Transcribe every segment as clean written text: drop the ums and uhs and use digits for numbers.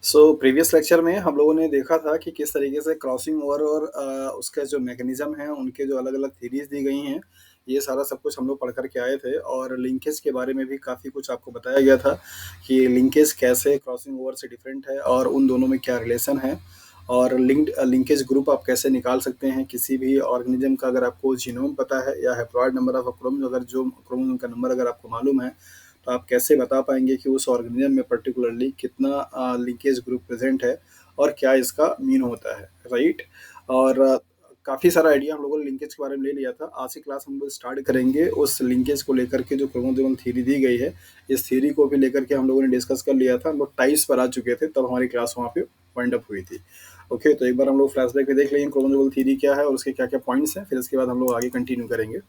Previous lecture में हम लोगों ने देखा था कि किस तरीके से क्रॉसिंग ओवर और उसका जो मैकेनिज्म है, उनके जो अलग-अलग थ्योरीज दी गई हैं, ये सारा सब कुछ हम लोग पढ़ कर के आए थे और लिंकेज के बारे में भी काफ़ी कुछ आपको बताया गया था कि लिंकेज कैसे क्रॉसिंग ओवर से डिफरेंट है और उन दोनों में क्या रिलेशन है और लिंकेज ग्रुप आप कैसे निकाल सकते हैं किसी भी ऑर्गेनिज्म का। अगर आपको जीनोम पता है या हैप्लॉइड नंबर ऑफ क्रोमोसोम, अगर जो क्रोमोसोम का नंबर अगर आपको मालूम है, तो आप कैसे बता पाएंगे कि उस ऑर्गेनिज्म में पर्टिकुलरली कितना लिंकेज ग्रुप प्रेजेंट है और क्या इसका मीन होता है, राइट। और काफ़ी सारा आइडिया हम लोगों ने लिंकेज के बारे में ले लिया था। आज की क्लास हम लोग स्टार्ट करेंगे उस लिंकेज को लेकर के जो क्रोमोसोमल थ्योरी दी गई है, इस थ्योरी को भी लेकर के हम लोगों ने डिस्कस कर लिया था। हम लोग टाइप्स पर आ चुके थे, तब हमारी क्लास वहाँ पे वाइंड अप हुई थी। ओके, तो एक बार हम लोग फ्लैशबैक में देख लेंगे क्रोमोसोमल थ्योरी क्या है और उसके क्या क्या पॉइंट्स हैं, फिर इसके बाद हम लोग आगे कंटिन्यू करेंगे।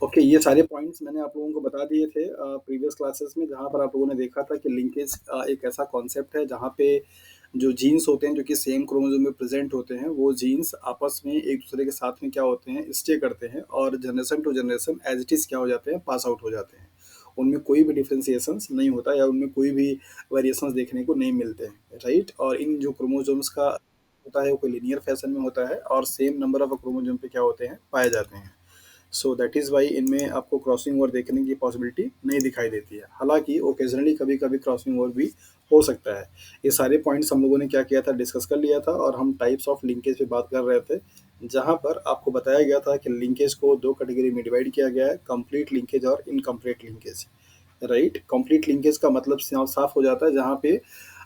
ओके, ये सारे पॉइंट्स मैंने आप लोगों को बता दिए थे प्रीवियस क्लासेस में, जहाँ पर आप लोगों ने देखा था कि लिंकेज एक ऐसा कॉन्सेप्ट है जहाँ पे जो जीन्स होते हैं जो कि सेम क्रोमोसोम में प्रेजेंट होते हैं, वो जीन्स आपस में एक दूसरे के साथ में क्या होते हैं, स्टे करते हैं और generation to generation as it is क्या हो जाते हैं, पास आउट हो जाते हैं। उनमें कोई भी डिफ्रेंसिएशंस नहीं होता या उनमें कोई भी वेरिएशंस देखने को नहीं मिलते हैं, राइट। और इन जो क्रोमोसोम्स का होता है वो कोई लीनियर फैशन में होता है और सेम नंबर ऑफ क्रोमोसोम पे क्या होते हैं, पाए जाते हैं। सो दैट इज़ वाई इनमें आपको क्रॉसिंग ओवर देखने की पॉसिबिलिटी नहीं दिखाई देती है। हालांकि ओकेजनली कभी कभी क्रॉसिंग ओवर भी हो सकता है। ये सारे पॉइंट्स हम लोगों ने क्या किया था, डिस्कस कर लिया था और हम टाइप्स ऑफ लिंकेज पे बात कर रहे थे, जहाँ पर आपको बताया गया था कि लिंकेज को दो कैटेगरी में डिवाइड किया गया है, कंप्लीट लिंकेज और incomplete linkage, right. Complete linkage का मतलब साफ हो जाता है जहाँ पे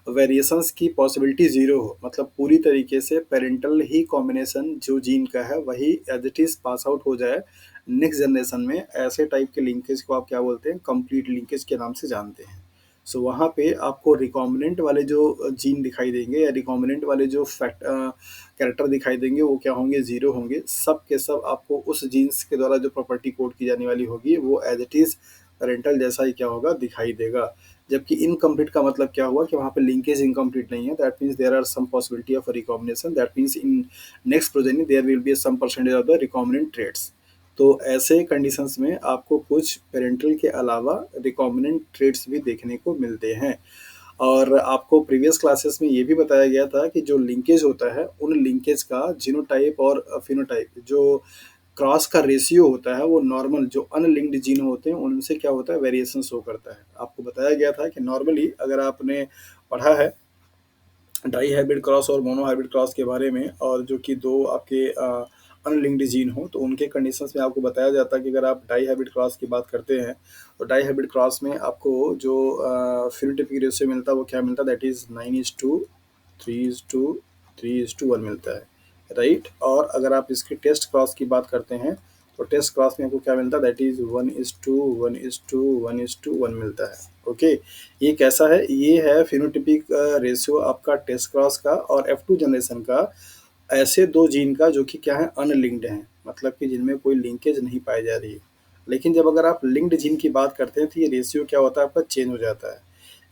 वेरिएशंस की पॉसिबिलिटी ज़ीरो हो, मतलब पूरी तरीके से पेरेंटल ही कॉम्बिनेशन जो जीन का है वही as it is pass out हो जाए नेक्स्ट जनरेशन में। ऐसे टाइप के लिंकेज को आप क्या बोलते हैं, कंप्लीट लिंकेज के नाम से जानते हैं। सो वहाँ पे आपको रिकॉम्बिनेंट वाले जो जीन दिखाई देंगे या रिकॉम्बिनेंट वाले जो फैक्ट कैरेक्टर दिखाई देंगे वो क्या होंगे, ज़ीरो होंगे। सब के सब आपको उस जीन्स के द्वारा जो प्रॉपर्टी कोड की जाने वाली होगी वो एज इट इज़ पेरेंटल जैसा ही क्या होगा, दिखाई देगा। जबकि इनकम्प्लीट का मतलब क्या हुआ कि वहाँ पे लिंकेज इनकम्प्लीट नहीं है, that means there are some possibility of recombination, that means in next progeny there will be some percentage of the recombinant traits. तो ऐसे कंडीशंस में आपको कुछ पेरेंटल के अलावा रिकॉम्बिनेंट ट्रेड्स भी देखने को मिलते हैं। और आपको प्रीवियस क्लासेस में ये भी बताया गया था कि जो लिंकेज होता है, उन लिंकेज का जीनोटाइप और फिनोटाइप, जो क्रॉस का रेशियो होता है, वो नॉर्मल जो अनलिंक्ड जीन होते हैं उनसे क्या होता है, वेरिएशन शो करता है। आपको बताया गया था कि नॉर्मली अगर आपने पढ़ा है डाई हाइब्रिड क्रॉस और मोनो हाइब्रिड क्रॉस के बारे में, और जो कि दो आपके अनलिंक्ड जीन हो, तो उनके कंडीशंस में आपको बताया जाता है कि अगर आप डाई हाइब्रिड क्रॉस की बात करते हैं तो डाई हाइब्रिड क्रॉस में आपको जो फिनोटाइपिक रेशियो मिलता है वो क्या मिलता है, दैट इज़ 9:3:3:1 मिलता है, राइट। और अगर आप इसके टेस्ट क्रॉस की बात करते हैं तो टेस्ट क्रॉस में आपको क्या मिलता है, दैट इज़ 1:1:1:1 मिलता है। ओके, ये कैसा है, ये है फिनोटिपिक रेशियो आपका टेस्ट क्रॉस का और F2 जनरेशन का, ऐसे दो जीन का जो कि क्या है, अनलिंक्ड हैं, मतलब कि जिनमें कोई लिंकेज नहीं पाई जा रही है। लेकिन जब अगर आप लिंक्ड जीन की बात करते हैं तो ये रेशियो क्या होता है, आपका चेंज हो जाता है।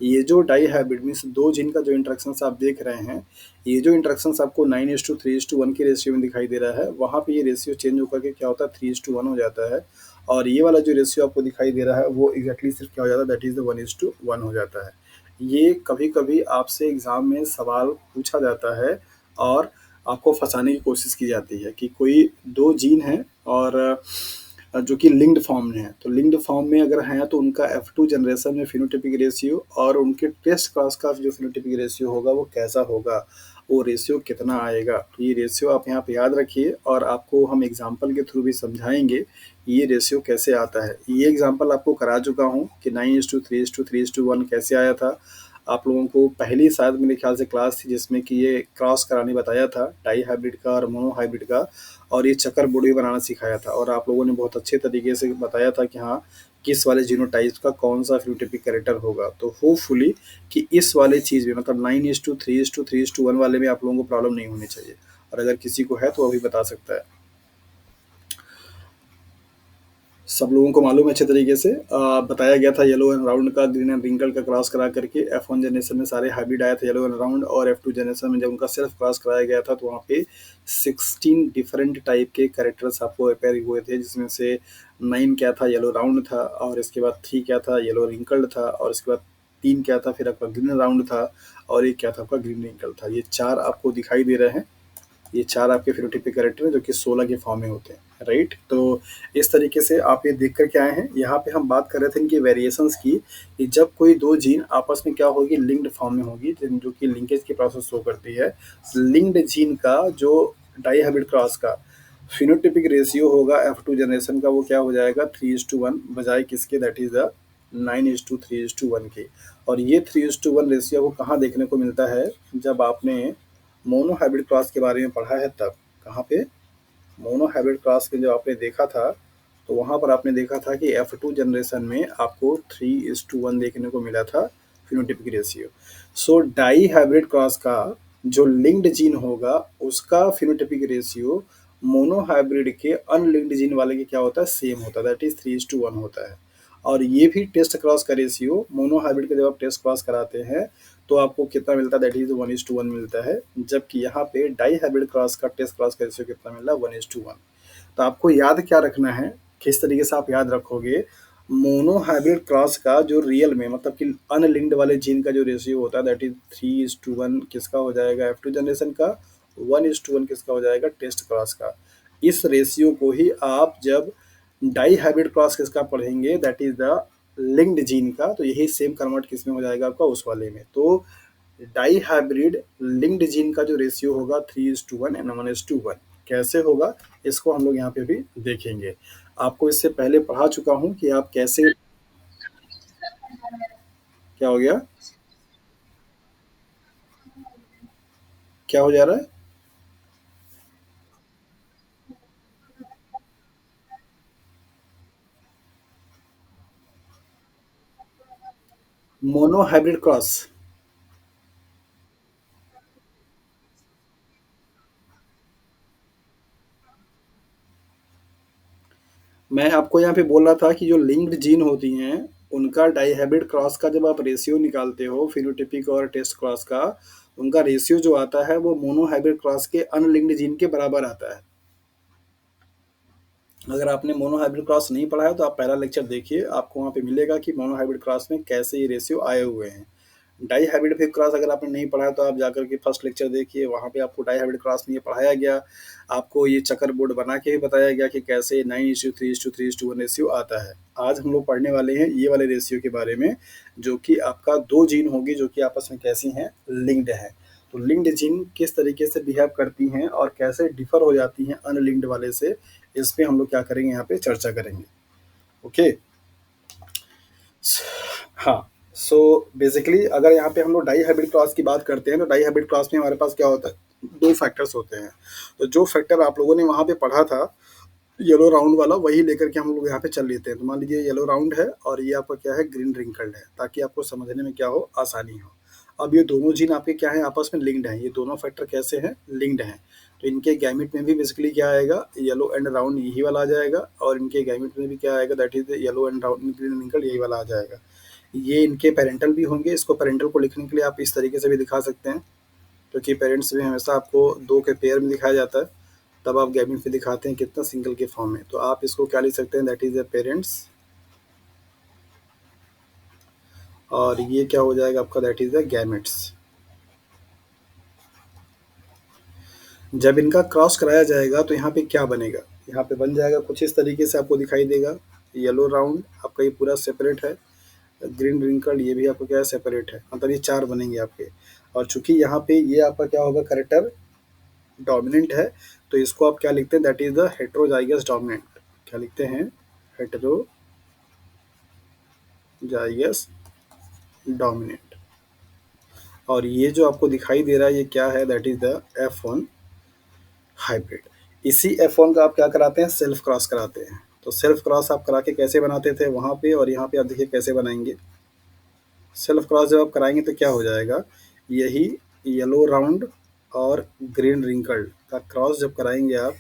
ये जो डाई हाइब्रिड मीन्स दो जीन का जो इंट्रैक्शंस आप देख रहे हैं, ये जो इंट्रैक्शंस आपको 9:3:1 की रेशियो में दिखाई दे रहा है, वहाँ पे ये रेशियो चेंज होकर के क्या होता है, 3:1 हो जाता है। और ये वाला जो रेशियो आपको दिखाई दे रहा है वो एग्जैक्टली सिर्फ क्या हो जाता है, दैट इज़ द 1:1 हो जाता है। ये कभी कभी आपसे एग्जाम में सवाल पूछा जाता है और आपको फंसाने की कोशिश की जाती है कि कोई दो जीन हैं और जो कि लिंक्ड फॉर्म में है, तो लिंक्ड फॉर्म में अगर हैं तो उनका F2 जनरेशन में फिनोटाइपिक रेशियो और उनके टेस्ट क्रॉस का जो फिनोटाइपिक रेशियो होगा वो कैसा होगा, वो रेशियो कितना आएगा। तो ये रेशियो आप यहाँ पे याद रखिए और आपको हम एग्जांपल के थ्रू भी समझाएंगे ये रेशियो कैसे आता है। ये एग्जांपल आपको करा चुका हूँ कि 9:3:3:1 कैसे आया था। आप लोगों को पहली शायद मेरे ख्याल से क्लास थी जिसमें कि ये क्रॉस कराने बताया था, डाई हाइब्रिड का और मोनो हाइब्रिड का, और ये चक्कर बोर्ड भी बनाना सिखाया था और आप लोगों ने बहुत अच्छे तरीके से बताया था कि हाँ किस वाले जीनोटाइप का कौन सा फिनोटाइपिक कैरेक्टर होगा। तो होपफुली कि इस वाले चीज़ में मतलब 9:3:3:1 वाले में आप लोगों को प्रॉब्लम नहीं होनी चाहिए, और अगर किसी को है तो वो भी बता सकता है। सब लोगों को मालूम है अच्छे तरीके से बताया गया था येलो एंड राउंड का ग्रीन एंड रिंकल का क्रॉस करा करके F1 जनरेशन में सारे हाइब्रिड आए थे येलो एंड राउंड, और F2 जनरेशन में जब उनका सेल्फ क्रॉस कराया गया था तो वहाँ पे 16 डिफरेंट टाइप के कैरेक्टर्स आपको अपेयर हुए थे, जिसमें से 9 क्या था येलो राउंड था, और इसके बाद 3 क्या था येलो रिंकल्ड था, और इसके बाद 3 क्या था फिर आपका ग्रीन राउंड था, और एक क्या था आपका ग्रीन रिंकल था। ये 4 आपको दिखाई दे रहे हैं। ये 4 आपके फेनोटाइपिक कैरेक्टर हैं जो कि 16 के फॉर्म में होते हैं, राइट? तो इस तरीके से आप ये देख कर के आए हैं। यहाँ पे हम बात कर रहे थे इनके वेरिएशंस की, कि जब कोई 2 जीन आपस में क्या होगी, लिंक्ड फॉर्म में होगी, जो कि लिंकेज की प्रोसेस शो करती है। लिंक्ड जीन का जो डाइहाइब्रिड क्रॉस का फेनोटाइपिक रेशियो होगा F2 जनरेशन का, वो क्या हो जाएगा 3:1, बजाय किसके, दैट इज़ द 9:3:1 के। और ये 3:1 रेशियो को कहाँ देखने को मिलता है, जब आपने मोनो हाइब्रिड क्रॉस के बारे में पढ़ा है तब। कहाँ पे? मोनो हाइब्रिड क्रॉस के जब आपने देखा था, तो वहाँ पर आपने देखा था कि F2 जनरेशन में आपको 3:1 देखने को मिला था फिनोटिपिक रेशियो। सो डाई हाइब्रिड क्रॉस का जो लिंक्ड जीन होगा, उसका फिनोटिपिक रेशियो मोनो हाइब्रिड के अनलिंक्ड जीन वाले के क्या होता है, सेम होता है, दैट इज 3:1 होता है। और ये भी टेस्ट क्रॉस का रेशियो मोनो हाइब्रिड का जब आप टेस्ट क्रॉस कराते हैं तो आपको कितना मिलता है, दैट इज 1:1 मिलता है। जबकि यहाँ पे डाई हाइब्रिड क्रॉस का टेस्ट क्रॉस का रेशियो कितना मिल रहा है, 1:1। तो आपको याद क्या रखना है, किस तरीके से आप याद रखोगे, मोनो हाइब्रिड क्रॉस का जो रियल में मतलब कि अनलिंक्ड वाले जीन का जो रेशियो होता है, दैट इज 3:1 किसका हो जाएगा, F2 जनरेशन का। 1:1 किसका हो जाएगा, टेस्ट क्रॉस का। इस रेशियो को ही आप जब डाई हाइब्रिड क्रॉस किसका पढ़ेंगे, that is the linked gene का, तो यही सेम कन्वर्ट किसमें हो जाएगा आपका, उस वाले में। तो डाई हाइब्रिड लिंक्ड जीन का जो रेशियो होगा 3:1 एंड 1:1 कैसे होगा, इसको हम लोग यहाँ पे भी देखेंगे। आपको इससे पहले पढ़ा चुका हूँ कि आप कैसे, क्या हो गया, क्या हो जा रहा है। मोनो हाइब्रिड क्रॉस, मैं आपको यहाँ पे बोल रहा था कि जो लिंक्ड जीन होती हैं, उनका डाइहाइब्रिड क्रॉस का जब आप रेशियो निकालते हो फिनोटिपिक और टेस्ट क्रॉस का, उनका रेशियो जो आता है वो मोनो हाइब्रिड क्रॉस के अनलिंक्ड जीन के बराबर आता है। अगर आपने मोनो हाइब्रिड क्रॉस नहीं पढ़ा है तो आप पहला लेक्चर देखिए, आपको वहाँ पे मिलेगा कि मोनो हाइब्रिड क्रॉस में कैसे ये रेशियो आए हुए हैं। डाई हाइब्रिड फिर क्रॉस अगर आपने नहीं पढ़ा है तो आप जाकर के फर्स्ट लेक्चर देखिए, वहाँ पे आपको डाई हाइब्रिड क्रॉस में ये पढ़ाया गया। आपको ये चक्कर बोर्ड बना के भी बताया गया कि कैसे 9:3:3:1 रेशियो आता है। आज हम लोग पढ़ने वाले हैं ये वाले रेशियो के बारे में, जो कि आपका 2 जीन होगी जो कि आपस में कैसी हैं, लिंक्ड हैं। तो लिंक्ड जीन किस तरीके से बिहेव करती हैं और कैसे डिफर हो जाती हैं अनलिंक्ड वाले से, इस पे हम लोग क्या करेंगे, यहाँ पे चर्चा करेंगे। ओके। हाँ, सो बेसिकली अगर यहाँ पे हम लोग डाई हाइब्रिड क्लास की बात करते हैं तो डाई हाइब्रिड क्लास में हमारे पास क्या होता है, 2 फैक्टर्स होते हैं। तो जो फैक्टर आप लोगों ने वहाँ पे पढ़ा था येलो राउंड वाला, वही लेकर के हम लोग यहाँ पे चल लेते हैं। तो मान लीजिए येलो राउंड है और ये आपका क्या है, ग्रीन रिंकल्ड है, ताकि आपको समझने में क्या हो, आसानी हो। अब ये दोनों जीन आपके क्या है, आपस में लिंक्ड हैं। ये दोनों फैक्टर कैसे हैं, लिंक्ड हैं। तो इनके गैमेट में भी बेसिकली क्या आएगा, येलो एंड राउंड यही वाला आ जाएगा, और इनके गैमेट में भी क्या आएगा, that is yellow and round green wrinkled यही वाला आ जाएगा। ये इनके पेरेंटल भी होंगे। इसको पेरेंटल को लिखने के लिए आप इस तरीके से भी दिखा सकते हैं, क्योंकि पेरेंट्स में हमेशा आपको 2 के पेयर में दिखाया जाता है, तब आप गैमेट पे दिखाते हैं कितना, सिंगल के फॉर्म में। तो आप इसको क्या लिख सकते हैं, दैट इज द पेरेंट्स, और ये क्या हो जाएगा आपका, दैट इज द गैमेट्स। जब इनका क्रॉस कराया जाएगा तो यहाँ पे क्या बनेगा, यहाँ पे बन जाएगा कुछ इस तरीके से आपको दिखाई देगा। येलो राउंड आपका ये पूरा सेपरेट है, ग्रीन रिंकल्ड ये भी आपको क्या है, सेपरेट है, मतलब ये 4 बनेंगे आपके। और चूंकि यहाँ पे ये आपका क्या होगा, करेक्टर डोमिनेंट है, तो इसको आप क्या लिखते हैं, that is the heterozygous dominant. क्या लिखते हैं, हेट्रोजाइगस डोमिनेंट। और ये जो आपको दिखाई दे रहा है ये क्या है, that is the F1 hybrid. इसी F1 का आप क्या कराते हैं, सेल्फ क्रॉस कराते हैं। तो सेल्फ क्रॉस आप करा के कैसे बनाते थे वहाँ पे, और यहाँ पे आप देखिए कैसे बनाएंगे। सेल्फ क्रॉस जब आप कराएंगे तो क्या हो जाएगा, यही येलो राउंड और ग्रीन रिंकल्ड का क्रॉस जब कराएंगे आप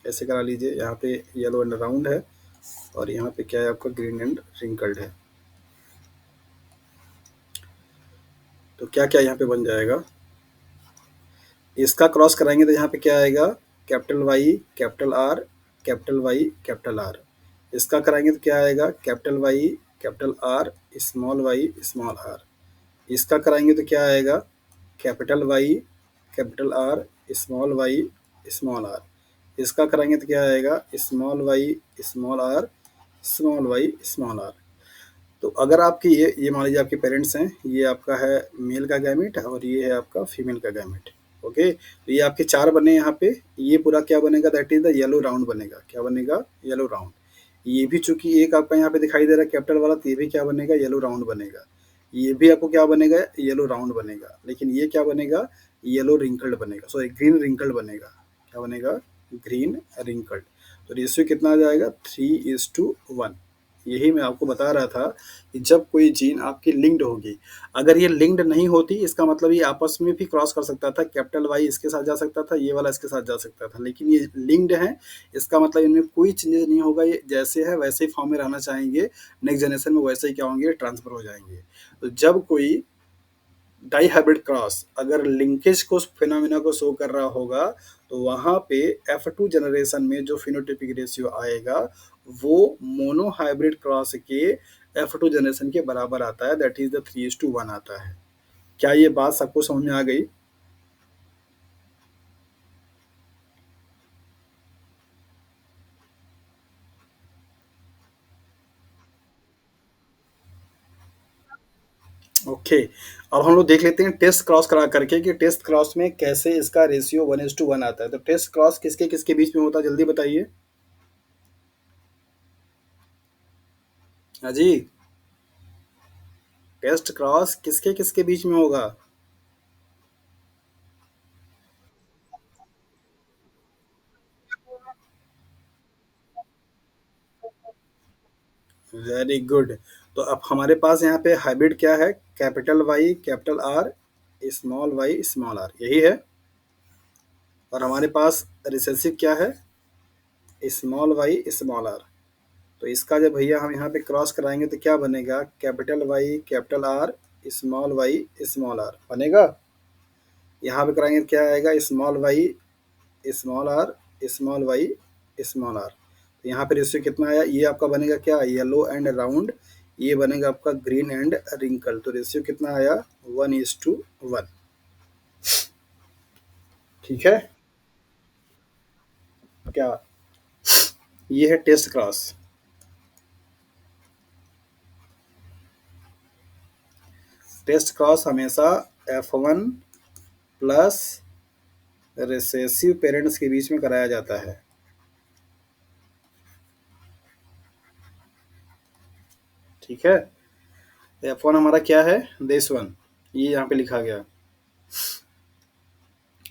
ऐसे करा लीजिए, यहाँ पे येलो एंड राउंड है और यहाँ पे क्या है आपका ग्रीन एंड रिंकल्ड है। तो क्या क्या यहाँ पे बन जाएगा, इसका क्रॉस कराएंगे तो यहाँ पे क्या आएगा, capital Y capital R capital Y capital R. इसका कराएंगे तो क्या आएगा, capital Y capital R small R. इसका कराएंगे तो क्या आएगा, capital Y capital R Y small R. इसका कराएंगे तो क्या आएगा, स्मॉल आर स्मॉल आर। तो अगर आपकी ये मान लीजिए आपके पेरेंट्स हैं, ये आपका है मेल का गैमेट और ये है आपका फीमेल का गैमेट। ओके, तो ये आपके चार बने यहाँ पे, ये पूरा क्या बनेगा, that is the yellow round बनेगा। क्या बनेगा, येलो राउंड। ये भी चूंकि एक आपका यहाँ पे दिखाई दे रहा है कैपिटल वाला, तो ये भी क्या बनेगा, येलो राउंड बनेगा। ये भी आपको क्या बनेगा, येलो राउंड बनेगा। लेकिन ये क्या बनेगा, येलो रिंकल्ड बनेगा, सॉरी ग्रीन रिंकल्ड बनेगा। क्या बनेगा, ग्रीन रिंकल्ड। तो रेशियो कितना आ जाएगा, 3:1। यही मैं आपको बता रहा था कि जब कोई जीन आपकी लिंक्ड होगी, अगर ये लिंक्ड नहीं होती इसका मतलब ये आपस में भी क्रॉस कर सकता था, कैपिटल वाई इसके साथ जा सकता था, ये वाला इसके साथ जा सकता था। लेकिन ये लिंक्ड है, इसका मतलब इनमें कोई चेंजेस नहीं होगा, ये जैसे है वैसे ही फॉर्म में रहना चाहेंगे, नेक्स्ट जनरेशन में वैसे ही क्या होंगे, ट्रांसफर हो जाएंगे। तो जब कोई डाई हाइब्रिड क्रॉस अगर लिंकेज को फिनोमिना को शो कर रहा होगा, तो वहां पे F2 जनरेशन में जो फिनोटिपिक रेशियो आएगा वो मोनो हाइब्रिड क्रॉस के F2 जनरेशन के बराबर आता है, दैट इज द 3:1 आता है। क्या ये बात सबको समझ में आ गई? ओके, अब हम लोग देख लेते हैं टेस्ट क्रॉस करा करके कि टेस्ट क्रॉस में कैसे इसका रेशियो 1:1 आता है। तो टेस्ट क्रॉस किसके किसके बीच में होता है, जल्दी बताइए। हाँ जी, टेस्ट क्रॉस किसके किसके बीच में होगा। Very good. तो अब हमारे पास यहाँ पे हाइब्रिड क्या है, capital Y capital R small R, यही है। और हमारे पास रिसेसिव क्या है, स्मॉल आर। तो इसका जब भैया हम यहाँ पे क्रॉस कराएंगे तो क्या बनेगा, capital Y capital R small R बनेगा। यहाँ पे कराएंगे तो क्या आएगा, small R Y small R. तो यहाँ पे रेशियो कितना आया, ये आपका बनेगा क्या, येलो एंड राउंड, ये बनेगा आपका ग्रीन एंड रिंकल। तो रेशियो कितना आया, 1:1। ठीक है, क्या, ये है टेस्ट क्रॉस। टेस्ट क्रॉस हमेशा F1 प्लस रिसेसिव पेरेंट्स के बीच में कराया जाता है। ठीक है, F1 हमारा क्या है, देश वन, ये यहाँ पे लिखा गया।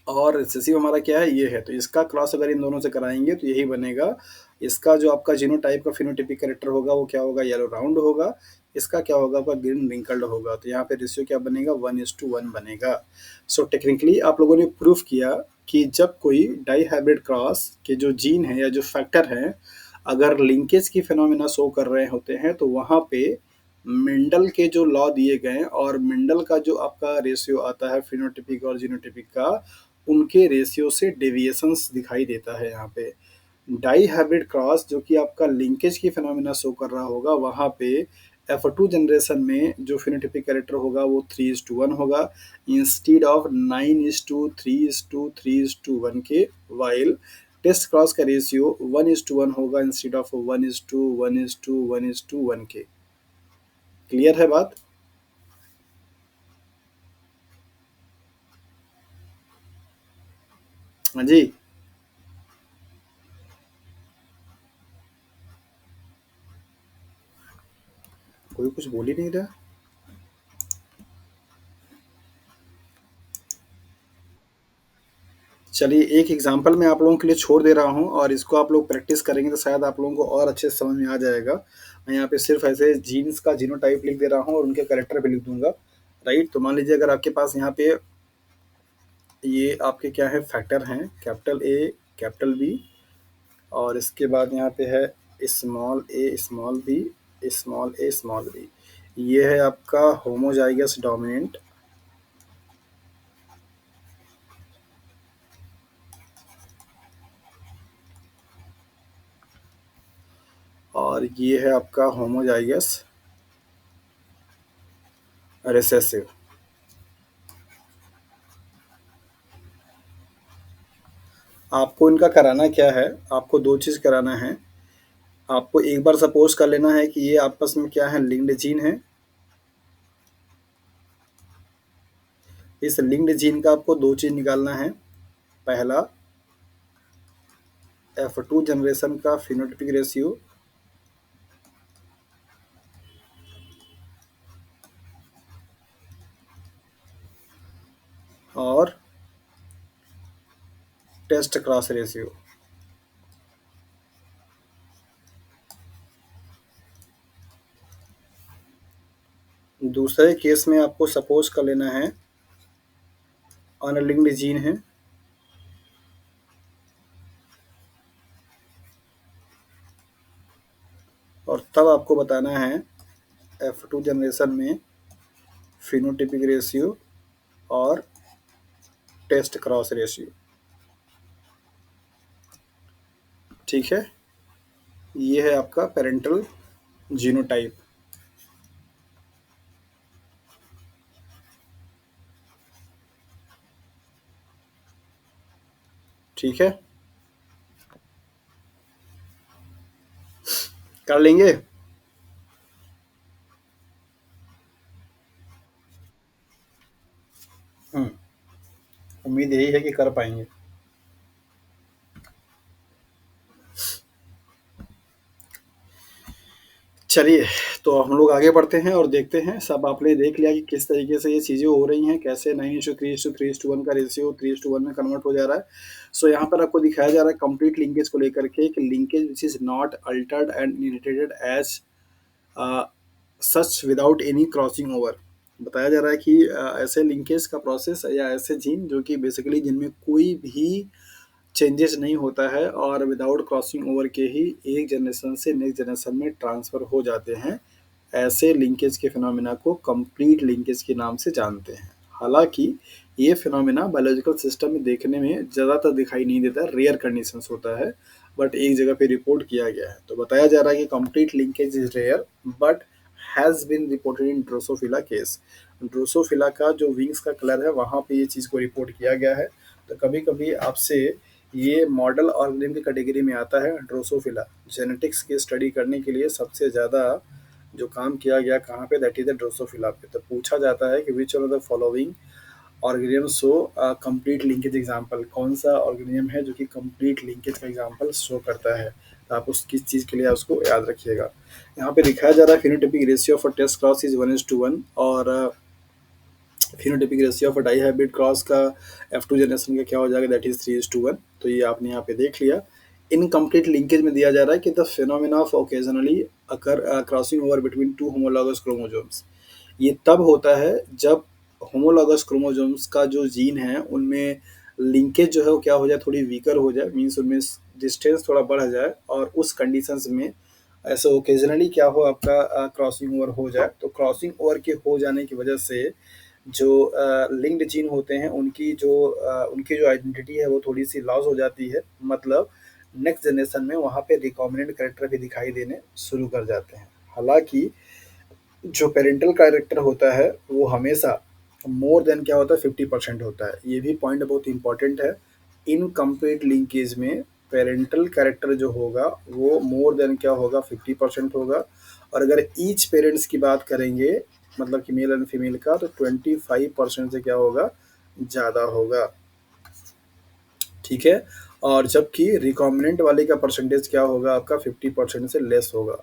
और रिसेसिव हमारा क्या है, ये है। तो इसका क्रॉस अगर इन दोनों से कराएंगे तो यही बनेगा। इसका जो आपका जीनोटाइप का फिनोटिपिक कैरेक्टर होगा वो क्या होगा, येलो राउंड होगा। इसका क्या होगा, आपका ग्रीन रिंकल्ड होगा। तो यहाँ पे रेशियो क्या बनेगा, 1:1 बनेगा। सो टेक्निकली आप लोगों ने प्रूफ किया कि जब कोई डाई हाइब्रिड क्रॉस के जो जीन है या जो फैक्टर हैं अगर लिंकेज की फिनोमिना शो कर रहे होते हैं तो वहाँ पे मेंडल के जो लॉ दिए गए और मेंडल का जो आपका रेशियो आता है फिनोटिपिक और जीनोटिपिक का, उनके रेशियो से डेविएशंस दिखाई देता है। यहाँ पे डाई हाइब्रिड क्रॉस जो कि आपका लिंकेज की फिनोमिना शो कर रहा होगा, वहाँ पे F2 जनरेशन में जो फिनोटिपिक कैरेक्टर होगा वो 3:1 होगा इंस्टीड ऑफ 9:3:3:1 के। वाइल टेस्ट क्रॉस का रेशियो 1:1 होगा इंस्टीड ऑफ 1:1:1:1 के। क्लियर है बात? हाँ जी, कोई कुछ बोल ही नहीं रहा। चलिए एक एग्जांपल मैं आप लोगों के लिए छोड़ दे रहा हूँ और इसको आप लोग प्रैक्टिस करेंगे तो शायद आप लोगों को और अच्छे से समझ में आ जाएगा। मैं यहाँ पे सिर्फ ऐसे जीन्स का जीनोटाइप लिख दे रहा हूँ और उनके कैरेक्टर भी लिख दूंगा। राइट, तो मान लीजिए अगर आपके पास यहाँ पे ये आपके क्या है फैक्टर हैं, कैपिटल ए कैपिटल बी और इसके बाद यहाँ पे है स्मॉल ए स्मॉल बी स्मॉल ए स्मॉल बी। ये है आपका होमोजाइगस डोमिनेंट। और ये है आपका होमोजाइगस रिसेसिव। आपको इनका कराना क्या है, आपको 2 चीज़ कराना है। आपको एक बार सपोज़ कर लेना है कि ये आपस में क्या है, लिंक्ड जीन है। इस लिंक्ड जीन का आपको 2 चीज़ निकालना है। पहला F2 जनरेशन का फेनोटाइपिक रेशियो और टेस्ट क्रॉस रेशियो। दूसरे केस में आपको सपोज़ कर लेना है अनलिंक्ड जीन है। और तब आपको बताना है F2 जनरेशन में फेनोटाइपिक रेशियो और टेस्ट क्रॉस रेशियो। ठीक है? ये है आपका पैरेंटल जीनोटाइप। ठीक है? कर लेंगे? हुँ, उम्मीद यही है कि कर पाएँगे। चलिए, तो हम लोग आगे बढ़ते हैं और देखते हैं। सब आपने देख लिया कि किस तरीके से ये चीज़ें हो रही हैं, कैसे 9:3:3:1 का रेशियो 3:1 में कन्वर्ट हो जा रहा है। सो यहाँ पर आपको दिखाया जा रहा है कंप्लीट लिंकेज को लेकर के कि linkage which is not Altered and inherited as such without any crossing over. बताया जा रहा है कि ऐसे लिंकेज का प्रोसेस या ऐसे जीन जो कि बेसिकली जिनमें कोई भी चेंजेस नहीं होता है और विदाउट क्रॉसिंग ओवर के ही एक जनरेशन से नेक्स्ट जनरेशन में ट्रांसफ़र हो जाते हैं। ऐसे लिंकेज के फिनोमिना को कंप्लीट लिंकेज के नाम से जानते हैं। हालाँकि ये फिनोमिना बायोलॉजिकल सिस्टम में देखने में ज़्यादातर दिखाई नहीं देता है, रेयर कंडीशंस होता है, बट एक जगह पे रिपोर्ट किया गया है। तो बताया जा रहा है कि complete linkage is rare but has been reported in drosophila case. Drosophila का जो विंग्स का कलर है वहाँ पे ये चीज़ को रिपोर्ट किया गया है। तो कभी-कभी आपसे ये मॉडल ऑर्गेनिज्म की कैटेगरी में आता है ड्रोसोफिला। जेनेटिक्स की स्टडी करने के लिए सबसे ज़्यादा जो काम किया गया कहाँ पे, दैट इज़ द ड्रोसोफिला पे। तो पूछा जाता है कि which one of the following organism show complete linkage example. कौन सा ऑर्गेनिज्म है जो कि कंप्लीट लिंकेज का एग्जांपल शो करता है। तो आप उस किस चीज़ के लिए उसको याद रखिएगा। यहाँ पे दिखाया जा रहा है phenotypic ratio for test cross is 1:1 और phenotypic ratio of dihybrid cross का F2 जनरेशन का क्या हो जाएगा, दैट इज 3:1। तो ये आपने यहाँ पे देख लिया। इनकम्प्लीट लिंकेज में दिया जा रहा है कि the phenomena of occasionally occur crossing over between two homologous chromosomes. ये तब होता है जब होमोलॉगस क्रोमोसोम्स का जो जीन है उनमें लिंकेज जो है वो क्या हो जाए, थोड़ी वीकर हो जाए, मीन्स उनमें डिस्टेंस थोड़ा बढ़ जाए और उस कंडीशंस में ऐसा ओकेजनली क्या हो आपका क्रॉसिंग ओवर हो जाए। तो क्रॉसिंग ओवर के हो जाने की वजह से जो लिंक्ड जीन होते हैं उनकी जो आइडेंटिटी है वो थोड़ी सी लॉस हो जाती है। मतलब नेक्स्ट जनरेशन में वहाँ पे रिकॉम्बिनेंट कैरेक्टर भी दिखाई देने शुरू कर जाते हैं। हालांकि जो पेरेंटल कैरेक्टर होता है वो हमेशा मोर देन क्या होता है, 50% होता है। ये भी पॉइंट बहुत इंपॉर्टेंट है। इनकम्प्लीट लिंकेज में पेरेंटल कैरेक्टर जो होगा वो मोर देन क्या होगा, 50% होगा। और अगर ईच पेरेंट्स की बात करेंगे मतलब कि मेल एंड फीमेल का, तो 25% से क्या होगा, ज़्यादा होगा। ठीक है? और जबकि रिकॉम्बिनेंट वाले का परसेंटेज क्या होगा आपका, 50% से लेस होगा।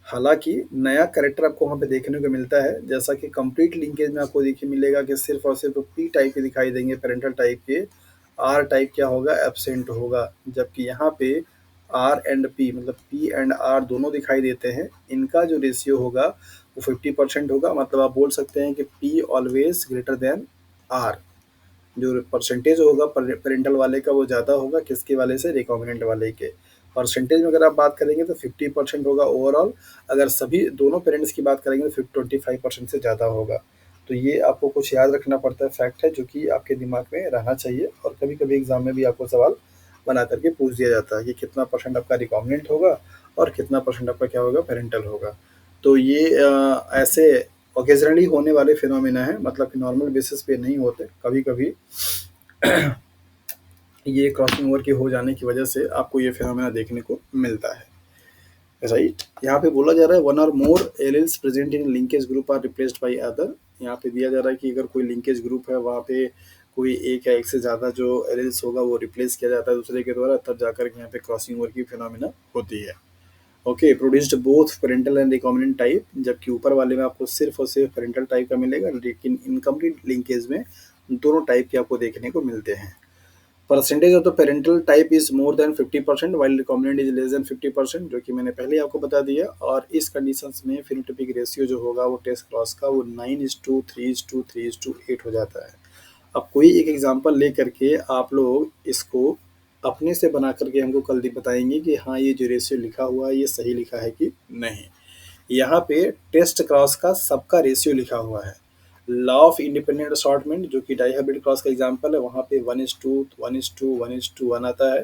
हालाँकि नया कैरेक्टर आपको वहाँ पे देखने को मिलता है, जैसा कि कंप्लीट लिंकेज में आपको देखिए मिलेगा कि सिर्फ़ और सिर्फ़ पी टाइप के दिखाई देंगे पेरेंटल टाइप के, आर टाइप क्या होगा, एब्सेंट होगा। जबकि यहाँ पे आर एंड पी मतलब पी एंड आर दोनों दिखाई देते हैं। इनका जो रेशियो होगा वो 50% होगा। मतलब आप बोल सकते हैं कि P always greater than R. जो परसेंटेज होगा पेरेंटल वाले का वो ज़्यादा होगा किसके वाले से, रिकॉम्बिनेंट वाले के। परसेंटेज में अगर आप बात करेंगे तो 50% होगा ओवरऑल, अगर सभी दोनों पेरेंट्स की बात करेंगे तो 25% से ज़्यादा होगा। तो ये आपको कुछ याद रखना पड़ता है, फैक्ट है जो कि आपके दिमाग में रहना चाहिए, और कभी-कभी एग्ज़ाम में भी आपको सवाल बना करके पूछ दिया जाता है कि कितना परसेंट आपका रिकॉम्बिनेंट होगा और कितना परसेंट आपका क्या होगा, पेरेंटल होगा। तो ये ऐसे ऑकेजनली होने वाले फिनोमिना है, मतलब कि नॉर्मल बेसिस पे नहीं होते, कभी-कभी ये क्रॉसिंग ओवर के हो जाने की वजह से आपको ये फिनोमेना देखने को मिलता है, राइट। यहाँ पे बोला जा रहा है वन और more alleles present in linkage group are replaced by other. यहाँ पे दिया जा रहा है कि अगर कोई लिंकेज ग्रुप है वहाँ पे कोई एक या एक से ज़्यादा जो एलील्स होगा वो रिप्लेस किया जाता है दूसरे के द्वारा, तब जाकर के यहाँ पे क्रॉसिंग ओवर की फिनोमेना होती है। Okay, produced both parental and recombinant type, जबकि ऊपर वाले में आपको सिर्फ और सिर्फ पेरेंटल टाइप का मिलेगा, लेकिन इनकम्प्लीट लिंकेज में दोनों टाइप के आपको देखने को मिलते हैं। Percentage of the parental type is more than 50% while recombinant is less than 50%, जो कि मैंने पहले ही आपको बता दिया। और इस कंडीशंस में फिनोटाइपिक रेशियो जो होगा वो टेस्ट क्रॉस का वो 9:3:3:8 हो जाता है। अब कोई एक एग्जांपल लेकर के आप लोग इसको अपने से बना करके हमको कल बताएंगे कि हाँ ये जो रेशियो लिखा हुआ है ये सही लिखा है कि नहीं। यहाँ पे टेस्ट क्रॉस का सबका रेशियो लिखा हुआ है। लॉ ऑफ इंडिपेंडेंट असॉर्टमेंट जो कि डाइहाइब्रिड क्रॉस का एग्जांपल है, वहाँ पे 1:2 1:2 1:1 आता है।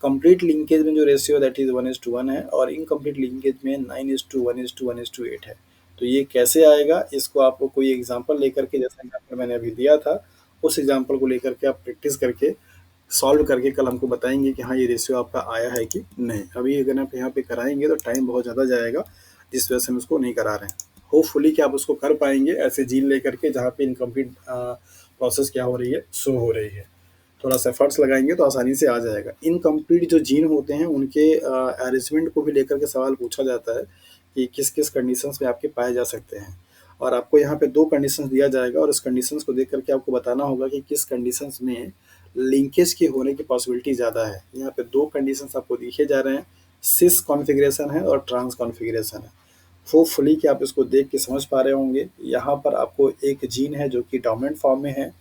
कंप्लीट लिंकेज में जो रेशियो दैट इज 1:1 है, और इनकम्प्लीट लिंकेज में 9:1:1:8 है। तो ये कैसे आएगा, इसको आपको कोई एग्जांपल लेकर के, जैसा एग्जांपल मैंने अभी दिया था उस एग्जांपल को लेकर के आप प्रैक्टिस करके सॉल्व करके कल हमको बताएंगे कि हाँ ये रेशियो आपका आया है कि नहीं। अभी अगर आप यहाँ पे कराएंगे तो टाइम बहुत ज़्यादा जाएगा, जिस वजह से हम उसको नहीं करा रहे हैं। होपफुली कि आप उसको कर पाएंगे ऐसे जीन लेकर के जहाँ पे इनकम्प्लीट प्रोसेस क्या हो रही है, शो हो रही है। थोड़ा सा एफर्ट्स लगाएंगे तो आसानी से आ जाएगा। इनकम्प्लीट जो जीन होते हैं उनके अरेंजमेंट को भी लेकर के सवाल पूछा जाता है कि किस किस कंडीशंस में आपके पाए जा सकते हैं, और आपको यहाँ पे दो कंडीशंस दिया जाएगा, और उस कंडीशंस को देख करके आपको बताना होगा कि किस कंडीशंस में लिंकेज के होने की पॉसिबिलिटी ज़्यादा है। यहाँ पे दो कंडीशंस आपको दिखे जा रहे हैं, सिस कॉन्फ़िगरेशन है और ट्रांस कॉन्फ़िगरेशन है। होपफुली कि आप इसको देख के समझ पा रहे होंगे। यहाँ पर आपको एक जीन है जो कि डोमिनेंट फॉर्म में है,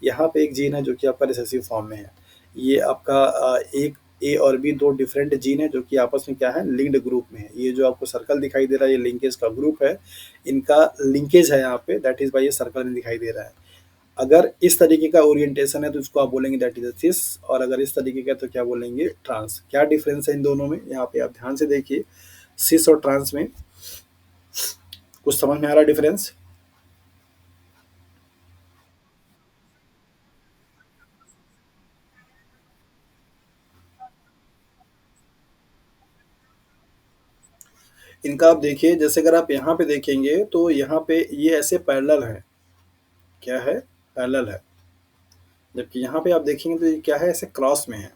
यहाँ पे एक जीन है जो कि आपका रिसेसिव फॉर्म में है। ये आपका एक ए और बी दो डिफरेंट जीन है जो कि आपस में क्या है, लिंक्ड ग्रुप में है। ये जो आपको सर्कल दिखाई दे रहा है ये लिंकेज का ग्रुप है, इनका लिंकेज है यहाँ पे, दैट इज वाई ये सर्कल में दिखाई दे रहा है। अगर इस तरीके का ओरिएंटेशन है तो इसको आप बोलेंगे दैट इज सिस, और अगर इस तरीके का तो क्या बोलेंगे, ट्रांस। क्या डिफरेंस है इन दोनों में, यहाँ पे आप ध्यान से देखिए। सिस और ट्रांस में कुछ समझ में आ रहा है डिफरेंस? इनका आप देखिए, जैसे अगर आप यहाँ पे देखेंगे तो यहाँ पे ये ऐसे पैरेलल है, क्या है, पैरेलल है। जबकि यहाँ पे आप देखेंगे तो ये क्या है, ऐसे क्रॉस में है।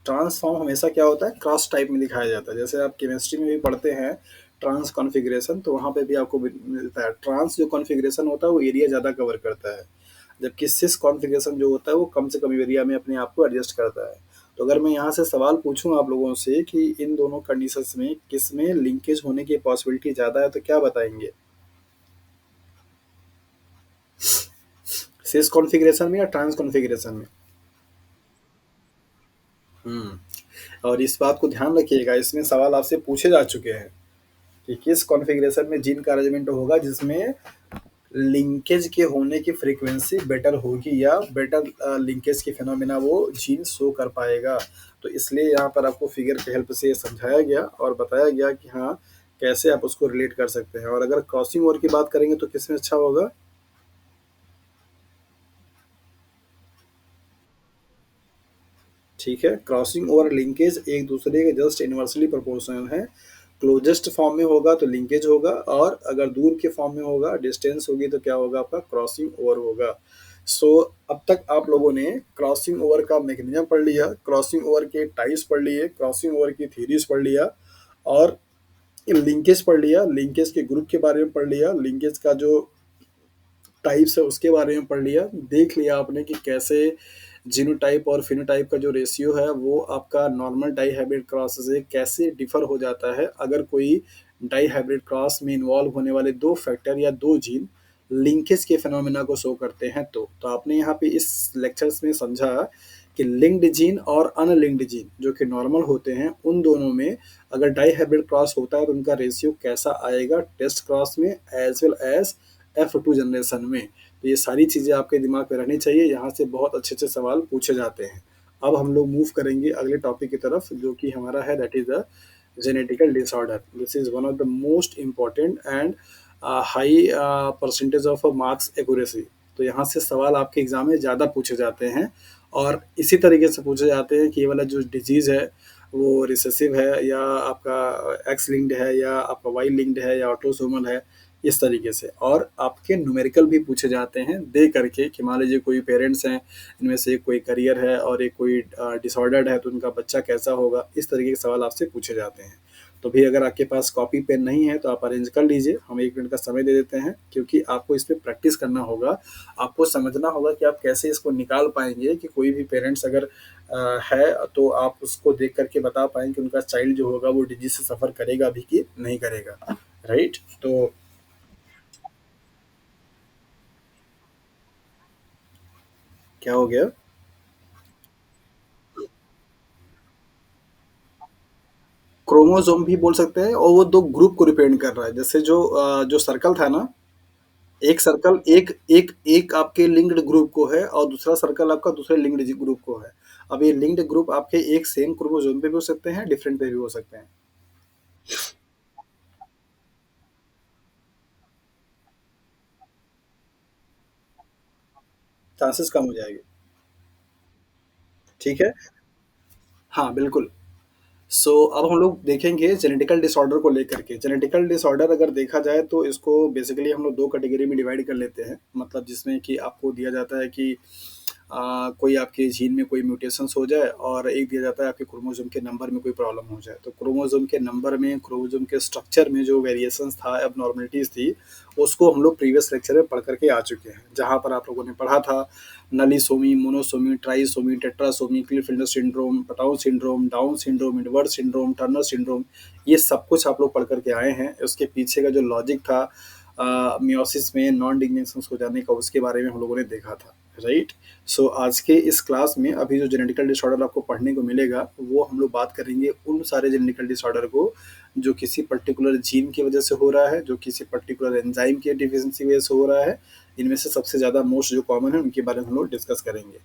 ट्रांसफॉर्म हमेशा क्या होता है, क्रॉस टाइप में दिखाया जाता है। जैसे आप केमिस्ट्री में भी पढ़ते हैं ट्रांस कॉन्फ़िगरेशन, तो वहाँ पे भी आपको मिलता है। ट्रांस जो कॉन्फ़िगरेशन होता है वो एरिया ज़्यादा कवर करता है, जबकि सिस कॉन्फ़िगरेशन जो होता है वो कम से कम एरिया में अपने आप को एडजस्ट करता है। तो अगर मैं यहाँ से सवाल पूछूं आप लोगों से कि इन दोनों कंडीशंस में किस में लिंकेज होने की पॉसिबिलिटी ज़्यादा है, तो क्या बताएंगे, सिस कॉन्फ़िगरेशन में या ट्रांस कॉन्फ़िगरेशन में? हम्म। और इस बात को ध्यान रखिएगा, इसमें सवाल आपसे पूछे जा चुके हैं कि किस कॉन्फ़िगरेशन में जीन का अरेंजमेंट होगा जिसमें लिंकेज के होने की फ्रीक्वेंसी बेटर होगी, या बेटर लिंकेज के फिनोमेना वो जीन शो कर पाएगा। तो इसलिए यहाँ पर आपको फिगर की हेल्प से समझाया गया और बताया गया कि हाँ कैसे आप उसको रिलेट कर सकते हैं। और अगर क्रॉसिंग ओवर की बात करेंगे तो किसमें अच्छा होगा, ठीक है, क्रॉसिंग ओवर लिंकेज एक दूसरे के जस्ट इनवर्सली प्रोपोर्शनल है। क्लोजेस्ट फॉर्म में होगा तो लिंकेज होगा, और अगर दूर के फॉर्म में होगा, डिस्टेंस होगी, तो क्या होगा, आपका क्रॉसिंग ओवर होगा। सो अब तक आप लोगों ने क्रॉसिंग ओवर का मैकेनिज्म पढ़ लिया, क्रॉसिंग ओवर के टाइप्स पढ़ लिए, क्रॉसिंग ओवर की थ्योरीज पढ़ लिया, और लिंकेज पढ़ लिया, लिंकेज के ग्रुप के बारे में पढ़ लिया, लिंकेज का जो टाइप्स है उसके बारे में पढ़ लिया। देख लिया आपने कि कैसे जीनोटाइप और फिनोटाइप का जो रेशियो है वो आपका नॉर्मल डाई हाइब्रिड क्रॉस से कैसे डिफर हो जाता है, अगर कोई डाई हाइब्रिड क्रॉस में इन्वॉल्व होने वाले दो फैक्टर या दो जीन लिंकेज के फिनोमेना को शो करते हैं तो आपने यहाँ पे इस लेक्चर्स में समझा कि लिंक्ड जीन और अनलिंक्ड जीन जो कि नॉर्मल होते हैं उन दोनों में अगर डाई हाइब्रिड क्रॉस होता है तो उनका रेशियो कैसा आएगा टेस्ट क्रॉस में as well as F2 generation में। तो ये सारी चीज़ें आपके दिमाग में रहनी चाहिए, यहाँ से बहुत अच्छे अच्छे सवाल पूछे जाते हैं। अब हम लोग मूव करेंगे अगले टॉपिक की तरफ जो कि हमारा है that is the genetical disorder. This is one of the most important and high percentage of marks accuracy. तो यहाँ से सवाल आपके एग्जाम में ज़्यादा पूछे जाते हैं और इसी तरीके से पूछे जाते हैं कि ये वाला जो डिजीज़ है वो रिसेसिव है या आपका एक्स लिंक्ड है या आपका वाई लिंक्ड है या ऑटोसोमल है, इस तरीके से। और आपके न्यूमेरिकल भी पूछे जाते हैं दे करके कि मान लीजिए कोई पेरेंट्स हैं, इनमें से एक कोई करियर है और एक कोई डिसऑर्डर्ड है तो उनका बच्चा कैसा होगा, इस तरीके के सवाल आपसे पूछे जाते हैं। तो भी अगर आपके पास कॉपी पेन नहीं है तो आप अरेंज कर लीजिए, हम 1 मिनट का समय दे देते हैं क्योंकि आपको इस पे प्रैक्टिस करना होगा। आपको समझना होगा कि आप कैसे इसको निकाल पाएंगे कि कोई भी पेरेंट्स अगर है तो आप उसको देख करके बता पाएंगे कि उनका चाइल्ड जो होगा वो डिजीज से सफ़र करेगा भी कि नहीं करेगा, राइट। तो क्या हो गया? क्रोमोसोम भी बोल सकते हैं और वो 2 ग्रुप को रिप्रेजेंट कर रहा है। जैसे जो सर्कल था ना, एक सर्कल एक एक एक आपके लिंक्ड ग्रुप को है और दूसरा सर्कल आपका दूसरे लिंक्ड ग्रुप को है। अब ये लिंक्ड ग्रुप आपके एक सेम क्रोमोसोम पे भी हो सकते हैं, डिफरेंट पे भी हो सकते हैं। चांसेस कम हो जाएंगे। ठीक है? हाँ, बिल्कुल। अब हम लोग देखेंगे जेनेटिकल डिसऑर्डर को लेकर के। जेनेटिकल डिसऑर्डर अगर देखा जाए तो इसको बेसिकली हम लोग 2 कैटेगरी में डिवाइड कर लेते हैं। मतलब जिसमें कि आपको दिया जाता है कि कोई आपके जीन में कोई म्यूटेशंस हो जाए और एक दिया जाता है आपके क्रोमोसोम के नंबर में कोई प्रॉब्लम हो जाए। तो क्रोमोसोम के नंबर में, क्रोमोसोम के स्ट्रक्चर में जो वेरिएशंस था, एबनॉर्मलिटीज़ थी, उसको हम लोग प्रीवियस लेक्चर में पढ़ कर के आ चुके हैं। जहाँ पर आप लोगों ने पढ़ा था nullisomy, monosomy, trisomy, tetrasomy, Klinefelter syndrome, Patau syndrome, Down syndrome, Edward syndrome, Turner syndrome, ये सब कुछ आप लोग पढ़ कर के आए हैं। उसके पीछे का जो लॉजिक था मियोसिस में नॉन डिग्नेशंस हो जाने का, उसके बारे में हम लोगों ने देखा था, राइट। आज के इस क्लास में अभी जो जेनेटिकल डिसऑर्डर आपको पढ़ने को मिलेगा वो हम लोग बात करेंगे उन सारे जेनेटिकल डिसऑर्डर को जो किसी पर्टिकुलर जीन की वजह से हो रहा है, जो किसी पर्टिकुलर एंजाइम की डिफिशिएंसी वजह से हो रहा है। इनमें से सबसे ज़्यादा मोस्ट जो कॉमन है उनके बारे में हम लोग डिस्कस करेंगे।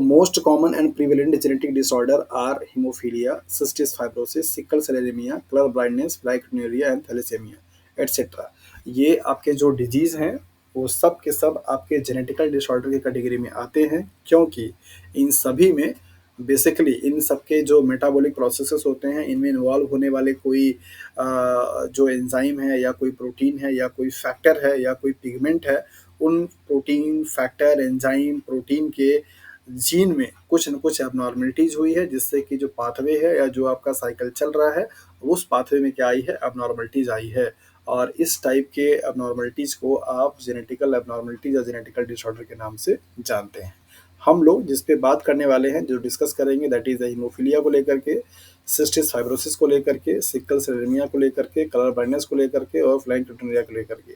Most common and prevalent genetic disorder are haemophilia, cystic fibrosis, sickle cell anaemia, colour blindness, glycopenia and thalassaemia etcetera. ये आपके जो डिजीज़ हैं वो सब के सब आपके जेनेटिकल डिसऑर्डर की कैटेगरी में आते हैं, क्योंकि इन सभी में बेसिकली इन सबके जो मेटाबॉलिक प्रोसेसेस होते हैं इनमें इन्वॉल्व होने वाले कोई जो एंजाइम है या कोई प्रोटीन है या कोई फैक्टर है या कोई पिगमेंट है, उन प्रोटीन, फैक्टर, एंजाइम, प्रोटीन के जीन में कुछ न कुछ एबनॉर्मलिटीज़ हुई है जिससे कि जो पाथवे है या जो आपका साइकिल चल रहा है उस पाथवे में क्या आई है, एबनॉर्मलिटीज़ आई है। और इस टाइप के एबनॉर्मलिटीज़ को आप जेनेटिकल एबनॉर्मलिटीज़ या जेनेटिकल डिसऑर्डर के नाम से जानते हैं। हम लोग जिस पे बात करने वाले हैं, जो डिस्कस करेंगे दैट इज़ द हीमोफीलिया को लेकर के, सिस्टिस फाइब्रोसिस को लेकर के, सिकल सेल एनीमिया को लेकर के, कलर ब्लाइंडनेस को लेकर के और फ्लाइंग को लेकर के।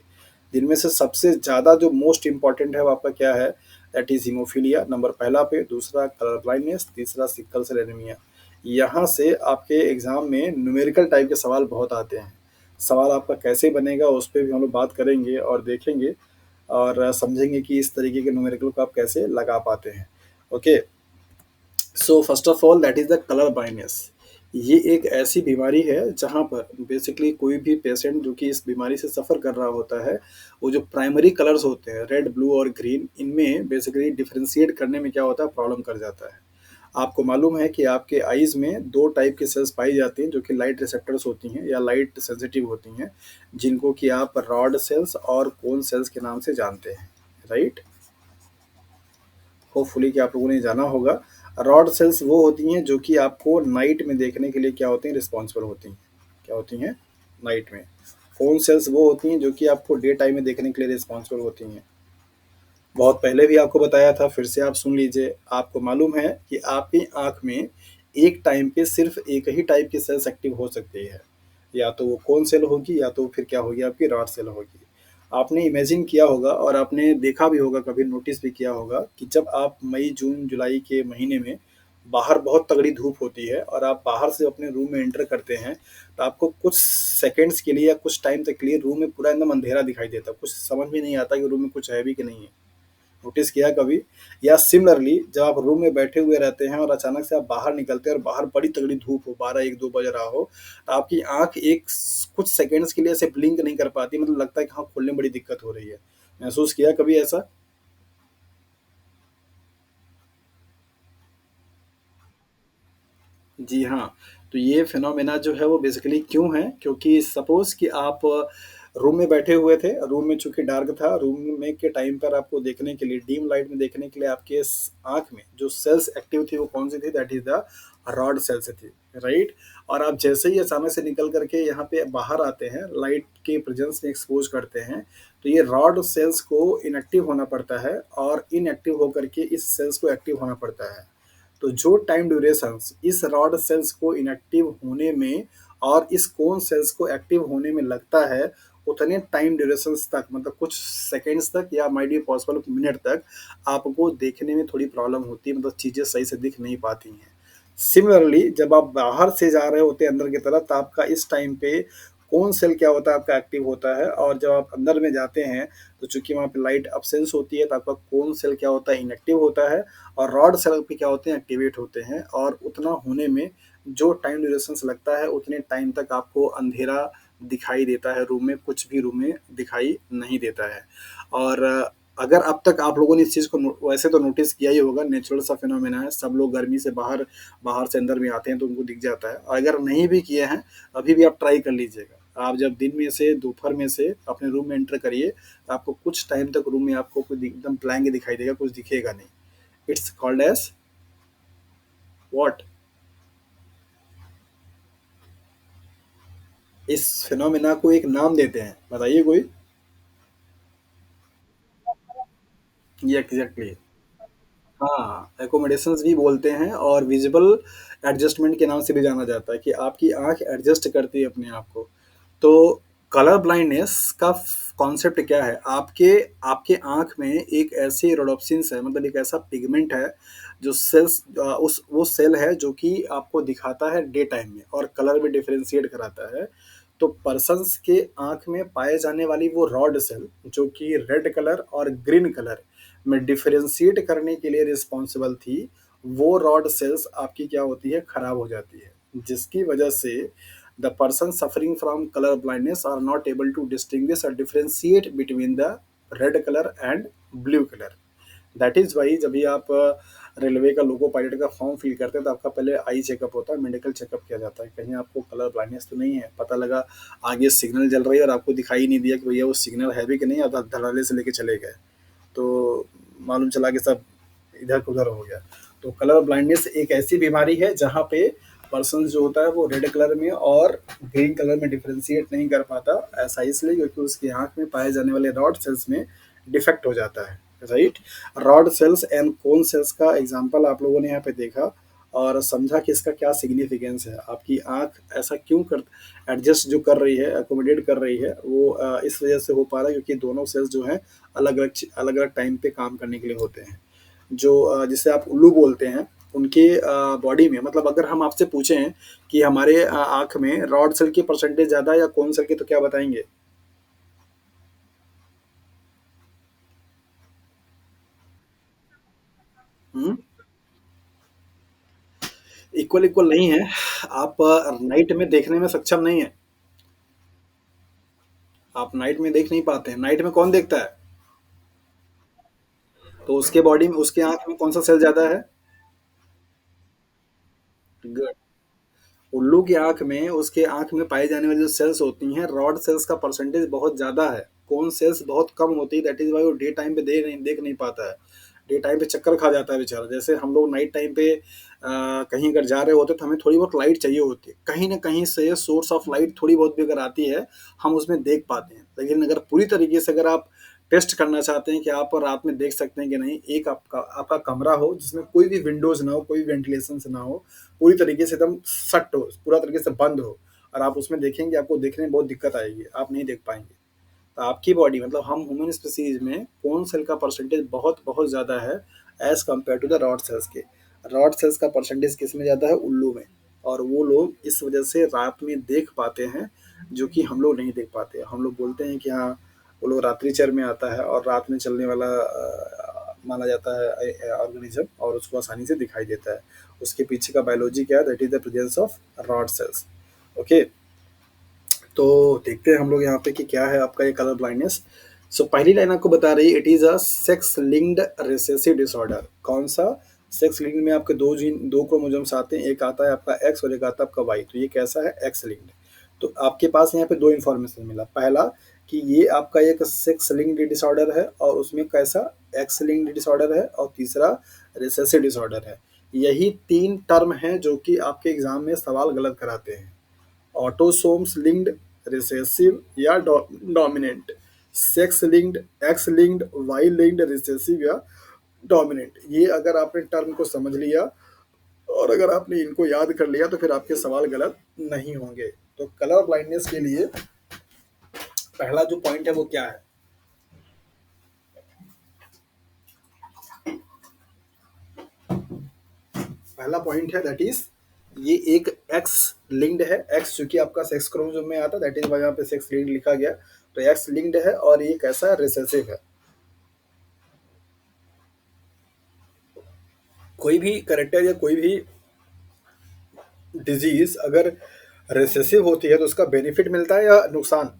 जिनमें से सबसे ज़्यादा जो मोस्ट इम्पॉर्टेंट है वो आपका क्या है, दैट इज़ हीमोफीलिया नंबर पहला पे, दूसरा कलर ब्लाइंडनेस, तीसरा सिकल सेल एनीमिया। यहाँ से आपके एग्ज़ाम में न्यूमेरिकल टाइप के सवाल बहुत आते हैं। सवाल आपका कैसे बनेगा उस पे भी हम लोग बात करेंगे और देखेंगे और समझेंगे कि इस तरीके के न्यूमेरिकल को आप कैसे लगा पाते हैं। Okay, first of all that is the colour blindness. ये एक ऐसी बीमारी है जहाँ पर बेसिकली कोई भी पेशेंट जो कि इस बीमारी से सफ़र कर रहा होता है, वो जो प्राइमरी कलर्स होते हैं रेड, ब्लू और ग्रीन, इनमें बेसिकली डिफरेंशिएट करने में क्या होता है, प्रॉब्लम कर जाता है। आपको मालूम है कि आपके आइज़ में 2 टाइप की सेल्स पाई जाती हैं जो कि लाइट रिसेप्टर्स होती हैं या लाइट सेंसिटिव होती हैं, जिनको कि आप रॉड सेल्स और कोन सेल्स के नाम से जानते हैं, राइट? होपफुली कि आप लोगों ने जाना होगा। रॉड सेल्स वो होती हैं जो कि आपको नाइट में देखने के लिए क्या होती हैं, रिस्पॉन्सिबल होती हैं। क्या होती हैं? नाइट में। कोन सेल्स वो होती हैं जो कि आपको डे टाइम में देखने के लिए रिस्पॉन्सिबल होती हैं। बहुत पहले भी आपको बताया था, फिर से आप सुन लीजिए। आपको मालूम है कि आपकी आँख में एक टाइम पे सिर्फ़ एक ही टाइप की सेल्स एक्टिव हो सकती है। या तो वो कोन सेल होगी या तो फिर क्या होगी, आपकी रॉड सेल होगी। आपने इमेजिन किया होगा और आपने देखा भी होगा, कभी नोटिस भी किया होगा कि जब आप मई, जून, जुलाई के महीने में बाहर बहुत तगड़ी धूप होती है और आप बाहर से अपने रूम में एंटर करते हैं, तो आपको कुछ सेकंड्स के लिए या कुछ टाइम तक के लिए रूम में पूरा एकदम अंधेरा दिखाई देता है। कुछ समझ में नहीं आता कि रूम में कुछ है भी कि नहीं है। नोटिस किया कभी? या सिमिलरली जब आप रूम में बैठे हुए रहते हैं और अचानक से आप बाहर निकलते हैं और बाहर बड़ी तगड़ी धूप हो, 12-1-2 बज रहा हो, तो आपकी आँख एक कुछ सेकंड्स के लिए ऐसे ब्लिंक नहीं कर पाती, मतलब लगता है कि हाँ, खोलने में बड़ी दिक्कत हो रही है। महसूस किया कभी ऐसा? जी हाँ, तो ये फिनोमेना जो है वो बेसिकली क्यों है? क्योंकि सपोज़ कि आप रूम में बैठे हुए थे, रूम में चूँकि डार्क था, रूम में के टाइम पर आपको देखने के लिए डिम लाइट में देखने के लिए आपके स आँख में जो सेल्स एक्टिव थी वो कौन-सी थी? That is the rod sales थी, राइट? और आप जैसे ही अचानक से निकल कर के यहाँ पे बाहर आते हैं, लाइट के प्रेज़ेंस में एक्सपोज़ करते हैं, तो ये रॉड सेल्स को इनएक्टिव होना पड़ता है और इनएक्टिव होकर के इस सेल्स को एक्टिव होना पड़ता है। तो जो टाइम ड्यूरेशंस इस रॉड सेल्स को इनएक्टिव होने में और इस कोन सेल्स को एक्टिव होने में लगता है, उतने टाइम ड्यूरेशंस तक, मतलब कुछ सेकंड्स तक या माइट बी पॉसिबल मिनट तक आपको देखने में थोड़ी प्रॉब्लम होती है, मतलब चीज़ें सही से दिख नहीं पाती हैं। सिमिलरली जब आप बाहर से जा रहे होते हैं अंदर की तरफ, तो आपका इस टाइम पे कोन सेल क्या होता है, आपका एक्टिव होता है, और जब आप अंदर में जाते हैं, तो चूँकि वहाँ पे लाइट अब्सेंस होती है, तो आपका कोन सेल क्या होता है, इनएक्टिव होता है, और रॉड सेल पे क्या होते हैं, एक्टिवेट होते हैं, और उतना होने में जो टाइम ड्यूरेशंस लगता है, उतने टाइम तक आपको अंधेरा दिखाई देता है रूम में, कुछ भी रूम में दिखाई नहीं देता है। और अगर अब तक आप लोगों ने इस चीज़ को वैसे तो नोटिस किया ही होगा, नेचुरल सा फिनोमेना है, सब लोग गर्मी से बाहर बाहर से अंदर में आते हैं तो उनको दिख जाता है, और अगर नहीं भी किए हैं, अभी भी आप ट्राई कर लीजिएगा। आप जब दिन में से, दोपहर में से अपने रूम में एंटर करिए, तो आपको कुछ टाइम तक रूम में आपको कुछ एकदम ब्लैंक ही दिखाई देगा, कुछ दिखेगा नहीं। It's called as what? इस फिनोमेना को एक नाम देते हैं, बताइए कोई? ये एग्जैक्टली। हाँ, एकोमोडेशंस भी बोलते हैं और विजिबल एडजस्टमेंट के नाम से भी जाना जाता है कि आपकी आँख एडजस्ट करती है अपने आप को। तो कलर ब्लाइंडनेस का कॉन्सेप्ट क्या है? आपके आपके आँख में एक ऐसी रोडोप्सिन्स है, मतलब एक ऐसा पिगमेंट है जो सेल्स उस वो सेल है जो कि आपको दिखाता है डे टाइम में और कलर में डिफरेंशिएट कराता है। तो पर्सन्स के आँख में पाए जाने वाली वो रॉड सेल जो कि रेड कलर और ग्रीन कलर में डिफरेंशिएट करने के लिए रिस्पॉन्सिबल थी, वो रॉड सेल्स आपकी क्या होती है, खराब हो जाती है, जिसकी वजह से the person suffering from colour blindness are not able to distinguish और differentiate between the red colour and blue colour. That is why जब भी आप रेलवे का लोको पायलट का फॉर्म फिल करते हैं, तो आपका पहले आई चेकअप होता है, मेडिकल चेकअप किया जाता है, कहीं आपको कलर ब्लाइंडनेस तो नहीं है। पता लगा आगे सिग्नल जल रही है और आपको दिखाई नहीं दिया कि भैया वो सिग्नल है भी कि नहीं, आप धड़ाले से लेके चले गए, तो मालूम चला कि सब इधर उधर हो गया। तो कलर ब्लाइंडनेस एक ऐसी बीमारी है जहाँ पे पर्सन जो होता है वो रेड कलर में और ग्रीन कलर में डिफ्रेंशिएट नहीं कर पाता। ऐसा इसलिए क्योंकि उसकी आंख में पाए जाने वाले रॉड सेल्स में डिफेक्ट हो जाता है, right? Rod sales and cone cells का एग्जांपल आप लोगों ने यहाँ पे देखा और समझा कि इसका क्या सिग्निफिकेंस है। आपकी आंख ऐसा क्यों कर एडजस्ट जो कर रही है, अकोमोडेट कर रही है, वो इस वजह से हो पा रहा है क्योंकि दोनों सेल्स जो हैं अलग अलग टाइम पे काम करने के लिए होते हैं। जो जिसे आप उल्लू बोलते हैं, उनके बॉडी में, मतलब अगर हम आपसे पूछें कि हमारे आँख में रॉड सेल की परसेंटेज ज़्यादा है या कोन सेल की, तो क्या बताएँगे? हुँ, इक्वल इक्वल नहीं है। आप नाइट में देखने में सक्षम नहीं हैं। आप नाइट में देख नहीं पाते हैं। नाइट में कौन देखता है? तो उसके बॉडी में, उसके आँख में कौन-सा सेल ज़्यादा है? गुड। उल्लू की आँख में, उसके आँख में पाई जाने वाली जो सेल्स होती हैं, रॉड सेल्स का परसेंटेज बहुत ज़्यादा है, कोन सेल्स बहुत कम होती है, दैट इज़ व्हाई वो डे टाइम पे देख नहीं पाता है। डे टाइम पे चक्कर खा जाता है बेचारा। जैसे हम लोग नाइट टाइम पे कहीं अगर जा रहे होते हैं तो हमें थोड़ी बहुत लाइट चाहिए होती है। कहीं न कहीं से सोर्स ऑफ लाइट थोड़ी बहुत भी अगर आती है, हम उसमें देख पाते हैं। लेकिन अगर पूरी तरीके से अगर आप टेस्ट करना चाहते हैं कि आप रात में देख सकते हैं कि नहीं, एक आपका आपका कमरा हो जिसमें कोई भी विंडोज़ ना हो, कोई भी वेंटिलेशंस ना हो, पूरी तरीके से एकदम सट हो, पूरा तरीके से बंद हो और आप उसमें देखेंगे, आपको देखने में बहुत दिक्कत आएगी, आप नहीं देख पाएँगे। आपकी बॉडी मतलब हम ह्यूमन स्पीसीज में बोन सेल का परसेंटेज बहुत बहुत ज़्यादा है as compared to the rod cells के। रॉड सेल्स का परसेंटेज किस में ज़्यादा है? उल्लू में। और वो लोग इस वजह से रात में देख पाते हैं जो कि हम लोग नहीं देख पाते। हम लोग बोलते हैं कि हाँ वो लोग रात्रिचर में आता है और रात में चलने वाला माना जाता है ऑर्गेनिज्म और उसको आसानी से दिखाई देता है। उसके पीछे का बायोलॉजी क्या है? That is the presence of rod sales. Okay, तो देखते हैं हम लोग यहाँ पे कि क्या है आपका ये कलर ब्लाइंडनेस। सो पहली लाइन आपको बता रही है it is a sex linked recessive disorder. कौन सा? सेक्स लिंक्ड में आपके दो जीन दो क्रोमोसोम्स आते हैं, एक आता है आपका एक्स और एक आता है आपका वाई। तो ये कैसा है? X linked. तो आपके पास यहाँ पे दो इन्फॉर्मेशन मिला। पहला कि ये आपका एक सेक्स लिंक्ड डिसऑर्डर है और उसमें कैसा? एक्स लिंक्ड डिसऑर्डर है। और तीसरा रिसेसिव डिसऑर्डर है। यही तीन टर्म हैं जो कि आपके एग्जाम में सवाल गलत कराते हैं। ऑटोसोम्स लिंक्ड, रिसेसिव या dominant, sex linked, X linked, Y linked, recessive या डोमिनेंट। ये अगर आपने टर्म को समझ लिया और अगर आपने इनको याद कर लिया तो फिर आपके सवाल गलत नहीं होंगे। तो कलर ब्लाइंडनेस के लिए पहला जो पॉइंट है वो क्या है? पहला पॉइंट है दैट इज ये एक एक्स लिंक्ड है। एक्स चूंकि आपका सेक्स क्रोमोसोम में आता है दैट इज वाई यहाँ पे सेक्स लिंक्ड लिखा गया। तो एक्स लिंक्ड है और ये कैसा है? रिसेसिव है। कोई भी करेक्टर या कोई भी डिजीज अगर रिसेसिव होती है तो उसका बेनिफिट मिलता है या नुकसान?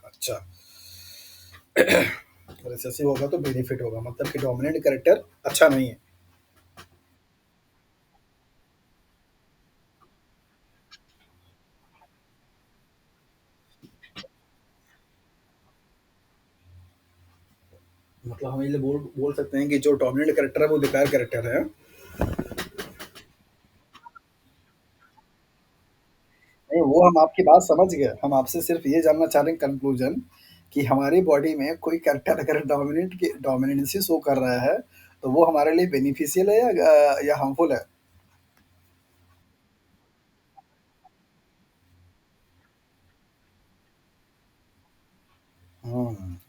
अच्छा, रिसेसिव होगा तो बेनिफिट होगा मतलब कि डोमिनेंट कैरेक्टर अच्छा नहीं है। मतलब हम ये बोल सकते हैं कि जो डोमिनेंट कैरेक्टर है वो बेकार कैरेक्टर है। नहीं, वो हम आपकी बात समझ गए। हम आपसे सिर्फ ये जानना चाह रहे हैं कंक्लूजन कि हमारी बॉडी में कोई कैरेक्टर अगर डोमिनेंसी शो कर रहा है तो वो हमारे लिए बेनिफिशियल है या हार्मफुल है?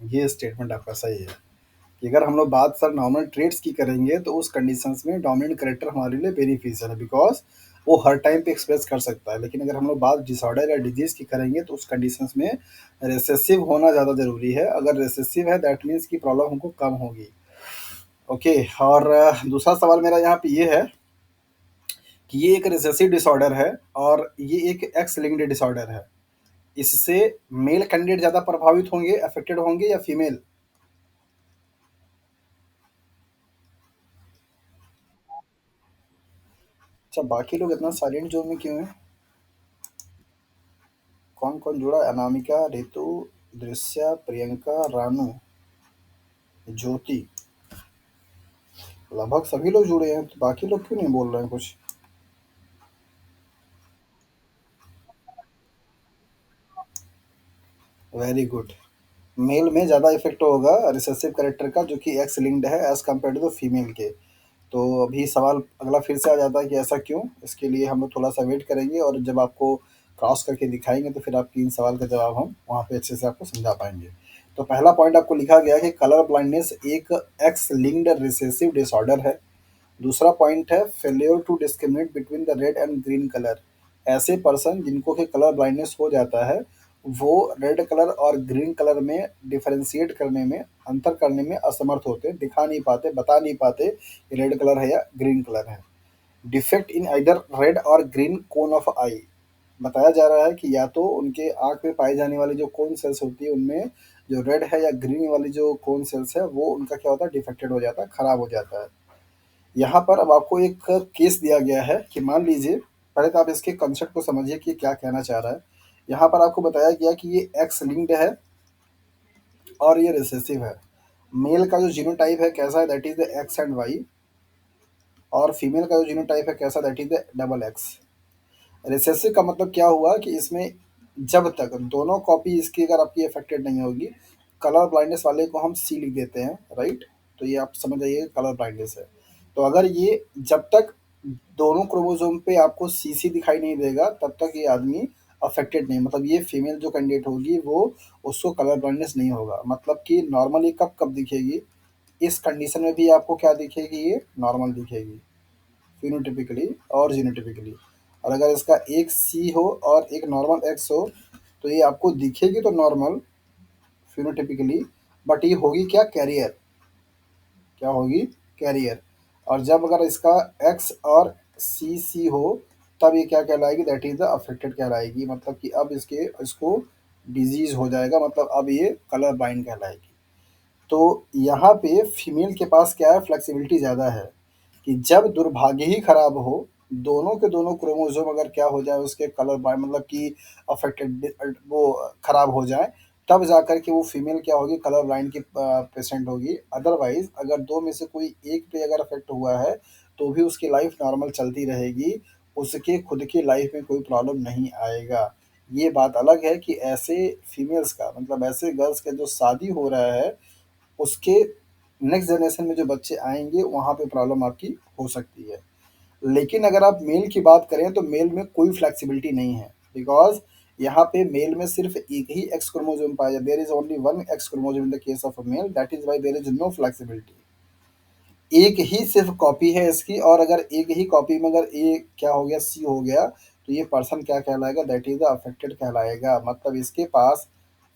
ये स्टेटमेंट आपका सही है कि अगर हम लोग बात सर नॉर्मल ट्रेड्स की करेंगे तो उस कंडीशंस में डोमिनेंट कैरेक्टर हमारे लिए बेनिफिशियल है बिकॉज वो हर टाइम पे एक्सप्रेस कर सकता है। लेकिन अगर हम लोग बात डिसऑर्डर या डिजीज की करेंगे तो उस कंडीशंस में रिसेसिव होना ज़्यादा ज़रूरी है। अगर रिसेसिव है दैट मीन्स की प्रॉब्लम हमको कम होगी। ओके, और दूसरा सवाल मेरा यहाँ पे ये है कि ये एक रिसेसिव डिसऑर्डर है और ये एक एक्स लिंक्ड डिसऑर्डर है। इससे मेल कैंडिडेट ज़्यादा प्रभावित होंगे, अफेक्टेड होंगे या फीमेल? अच्छा, बाकी लोग इतना साइलेंट जोन में क्यों है? कौन कौन जुड़ा? अनामिका, रितु, दृश्या, प्रियंका, रानू, ज्योति। लगभग सभी लोग जुड़े हैं तो बाकी लोग क्यों नहीं बोल रहे हैं कुछ? Very good. मेल में ज़्यादा इफेक्ट होगा रिसेसिव कैरेक्टर का जो कि एक्स लिंक्ड है as compared to the female के। तो अभी सवाल अगला फिर से आ जाता है कि ऐसा क्यों? इसके लिए हम लोग थोड़ा सा वेट करेंगे और जब आपको क्रॉस करके दिखाएंगे तो फिर आपकी इन सवाल का जवाब हम वहाँ पे अच्छे से आपको समझा पाएंगे। तो पहला पॉइंट आपको लिखा गया है कि कलर ब्लाइंडनेस एक एक्स लिंक्ड रिसेसिव डिसऑर्डर है। दूसरा पॉइंट है failure to discriminate between the red and green colour. ऐसे पर्सन जिनको कि कलर ब्लाइंडनेस हो जाता है वो रेड कलर और ग्रीन कलर में डिफरेंशिएट करने में, अंतर करने में असमर्थ होते हैं, दिखा नहीं पाते, बता नहीं पाते कि रेड कलर है या ग्रीन कलर है। डिफेक्ट इन आइदर रेड और ग्रीन कोन ऑफ आई। बताया जा रहा है कि या तो उनके आंख में पाई जाने वाली जो कोन सेल्स होती है उनमें जो रेड है या ग्रीन वाली जो कोन सेल्स है वो उनका क्या होता है? डिफेक्टेड हो जाता है, खराब हो जाता है। यहाँ पर अब आपको एक केस दिया गया है कि मान लीजिए, पहले तो आप इसके कंसेप्ट को समझिए कि क्या कहना चाह रहा है। यहाँ पर आपको बताया गया कि ये एक्स लिंक्ड है और ये रिसेसिव है। मेल का जो जीनोटाइप है कैसा है? That is the X and Y. और फीमेल का जो जीनोटाइप है कैसा? That is the double X. Recessive का मतलब क्या हुआ कि इसमें जब तक दोनों कॉपी इसकी अगर आपकी अफेक्टेड नहीं होगी कलर ब्लाइंडनेस वाले को हम सी लिख देते हैं, राइट? तो ये आप समझ जाइए कलर ब्लाइंडनेस है। तो अगर ये जब तक दोनों क्रोमोसोम पे आपको सीसी दिखाई नहीं देगा तब तक ये आदमी अफेक्टेड नहीं, मतलब ये फीमेल जो कैंडिडेट होगी वो उसको कलर ब्लाइंडनेस नहीं होगा। मतलब कि नॉर्मली कब कब दिखेगी, इस कंडीशन में भी आपको क्या दिखेगी, ये नॉर्मल दिखेगी फिनोटिपिकली और जीनोटिपिकली। और अगर इसका एक सी हो और एक नॉर्मल एक्स हो तो ये आपको दिखेगी तो नॉर्मल फिनोटिपिकली, बट ये होगी क्या, कैरियर। क्या होगी, कैरियर। और जब अगर इसका एक्स और सी सी हो तब ये क्या कहलाएगी, दैट इज द अफेक्टेड कहलाएगी। मतलब कि अब इसके इसको डिजीज हो जाएगा, मतलब अब ये कलर ब्लाइंड कहलाएगी। तो यहाँ पे फीमेल के पास क्या है, फ्लेक्सिबिलिटी ज़्यादा है कि जब दुर्भाग्य ही खराब हो, दोनों के दोनों क्रोमोसोम अगर क्या हो जाए उसके कलर बाय मतलब कि अफेक्टेड वो खराब हो जाए, तब जाकर के वो फीमेल क्या होगी, कलर ब्लाइंड की पेशेंट होगी। अदरवाइज अगर दो में से कोई एक पे अगर अफेक्ट हुआ है तो भी उसकी लाइफ नॉर्मल चलती रहेगी, उसके खुद की लाइफ में कोई प्रॉब्लम नहीं आएगा। ये बात अलग है कि ऐसे फीमेल्स का मतलब ऐसे गर्ल्स का जो शादी हो रहा है उसके नेक्स्ट जनरेशन में जो बच्चे आएँगे वहाँ पे प्रॉब्लम आपकी हो सकती है। लेकिन अगर आप मेल की बात करें तो मेल में कोई फ्लेक्सिबिलिटी नहीं है, बिकॉज़ यहाँ पे मेल में सिर्फ़ एक ही एक्स क्रोमोसोम पाया जाता है। There is only one X chromosome in the case of a male, that is why there is no flexibility. एक ही सिर्फ कॉपी है इसकी, और अगर एक ही कॉपी में अगर ए क्या हो गया, सी हो गया, तो ये पर्सन क्या कहलाएगा, दैट इज़ द अफेक्टेड कहलाएगा। मतलब इसके पास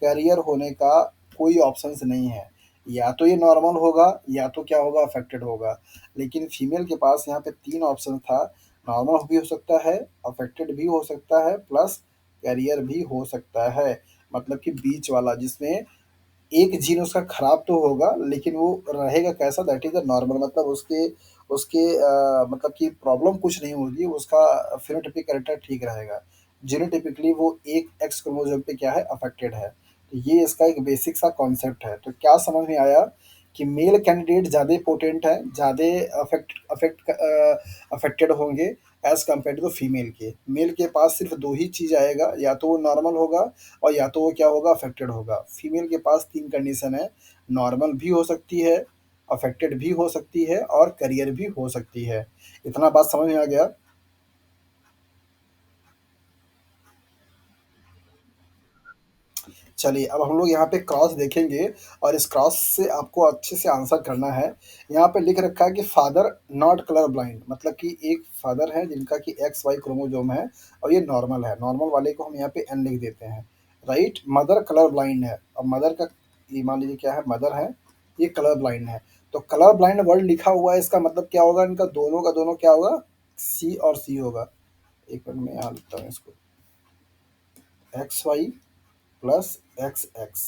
कैरियर होने का कोई ऑप्शंस नहीं है। या तो ये नॉर्मल होगा या तो क्या होगा, अफेक्टेड होगा। लेकिन फीमेल के पास यहाँ पे 3 ऑप्शन था, नॉर्मल भी हो सकता है, अफेक्टेड भी हो सकता है, प्लस कैरियर भी हो सकता है। मतलब कि बीच वाला जिसमें एक जीन उसका खराब तो होगा लेकिन वो रहेगा कैसा, दैट इज़ द नॉर्मल। मतलब उसके उसके मतलब कि प्रॉब्लम कुछ नहीं होगी, उसका फेनोटाइपिक कैरेक्टर ठीक रहेगा। जीनोटाइपिकली वो एक एक्स क्रोमोसोम पे क्या है, अफेक्टेड है। तो ये इसका एक बेसिक सा कॉन्सेप्ट है। तो क्या समझ में आया कि मेल कैंडिडेट ज़्यादा पोटेंट है, ज़्यादा अफेक्टेड होंगे as compared to the female के। मेल के पास सिर्फ 2 ही चीज़ आएगा, या तो वो नॉर्मल होगा और या तो वो क्या होगा, अफेक्टेड होगा। फीमेल के पास 3 कंडीशन है, नॉर्मल भी हो सकती है, अफेक्टेड भी हो सकती है और करियर भी हो सकती है। इतना बात समझ में आ गया? चलिए अब हम लोग यहाँ पे क्रॉस देखेंगे और इस क्रॉस से आपको अच्छे से आंसर करना है। यहाँ पे लिख रखा है कि फादर नॉट कलर ब्लाइंड, मतलब कि एक फादर है जिनका कि एक्स वाई क्रोमोसोम है और ये नॉर्मल है। नॉर्मल वाले को हम यहाँ पे एन लिख देते हैं, राइट? मदर कलर ब्लाइंड है। अब मदर का ये मान लीजिए क्या है, मदर है, ये कलर ब्लाइंड है। तो कलर ब्लाइंड वर्ड लिखा हुआ है, इसका मतलब क्या होगा, इनका दोनों का दोनों क्या होगा, सी और सी होगा। एक मिनट में यहाँ लिखता हूँ इसको, X Y plus X X.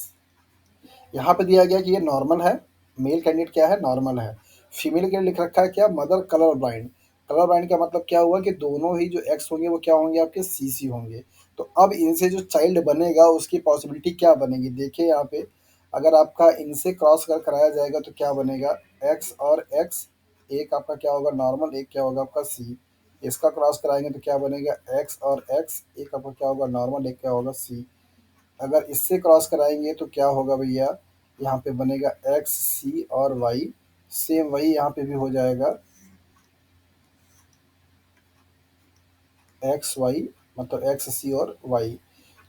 यहाँ पे दिया गया कि ये नॉर्मल है, मेल कैंडिडेट क्या है, नॉर्मल है। फीमेल के लिए लिख रखा है क्या, mother colour blind. Colour blind का मतलब क्या हुआ कि दोनों ही जो एक्स होंगे वो क्या होंगे, आपके सीसी होंगे। तो अब इनसे जो चाइल्ड बनेगा उसकी पॉसिबिलिटी क्या बनेगी, देखिए यहाँ पे अगर आपका इनसे क्रॉस कर कराया जाएगा तो क्या बनेगा, एक्स और एक्स, एक आपका क्या होगा नॉर्मल, एक क्या होगा आपका सी। इसका क्रॉस कराएंगे तो क्या बनेगा, एक्स और एक्स, एक आपका क्या होगा नॉर्मल, एक क्या होगा सी। अगर इससे क्रॉस कराएंगे तो क्या होगा भैया, यहाँ पे बनेगा एक्स सी और वाई। सेम वही यहाँ पे भी हो जाएगा, एक्स वाई, मतलब एक्स सी और वाई।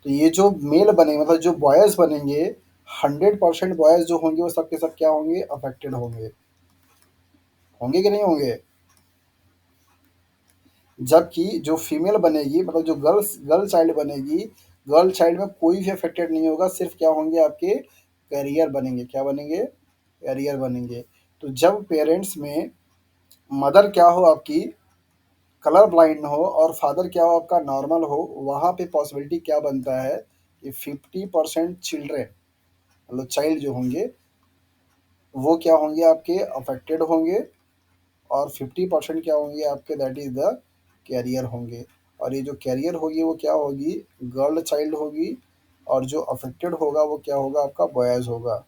तो ये जो मेल बनेंगे मतलब जो बॉयज़ बनेंगे, 100% बॉयज़ जो होंगे वो सब के सब क्या होंगे, अफेक्टेड होंगे। होंगे कि नहीं होंगे? जबकि जो फीमेल बनेगी मतलब जो गर्ल चाइल्ड बनेगी, गर्ल चाइल्ड में कोई भी अफेक्टेड नहीं होगा, सिर्फ क्या होंगे आपके, कैरियर बनेंगे। क्या बनेंगे, कैरियर बनेंगे। तो जब पेरेंट्स में मदर क्या हो आपकी, कलर ब्लाइंड हो और फादर क्या हो आपका, नॉर्मल हो, वहाँ पे पॉसिबिलिटी क्या बनता है कि 50% चिल्ड्रेन मतलब चाइल्ड जो होंगे वो क्या होंगे आपके, अफेक्टेड होंगे, और 50% क्या होंगे आपके, दैट इज़ द कैरियर होंगे। और ये जो कैरियर होगी वो क्या होगी, गर्ल चाइल्ड होगी, और जो अफेक्टेड होगा वो क्या होगा आपका, बॉयज़ होगा।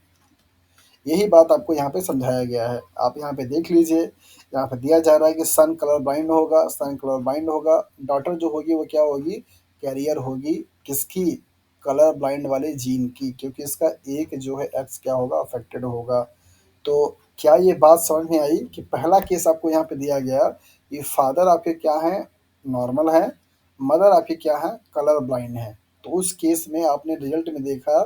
यही बात आपको यहाँ पे समझाया गया है। आप यहाँ पे देख लीजिए, यहाँ पे दिया जा रहा है कि सन कलर ब्लाइंड होगा, सन कलर ब्लाइंड होगा, डॉटर जो होगी वो क्या होगी, कैरियर होगी, किसकी, कलर ब्लाइंड वाले जीन की, क्योंकि इसका एक जो है एक्स क्या होगा अफेक्टेड होगा। तो क्या ये बात समझ में आई कि पहला केस आपको यहाँ पे दिया गया, ये फादर आपके क्या हैं, नॉर्मल हैं, मदर आपके क्या हैं, कलर ब्लाइंड हैं। तो उस केस में आपने रिजल्ट में देखा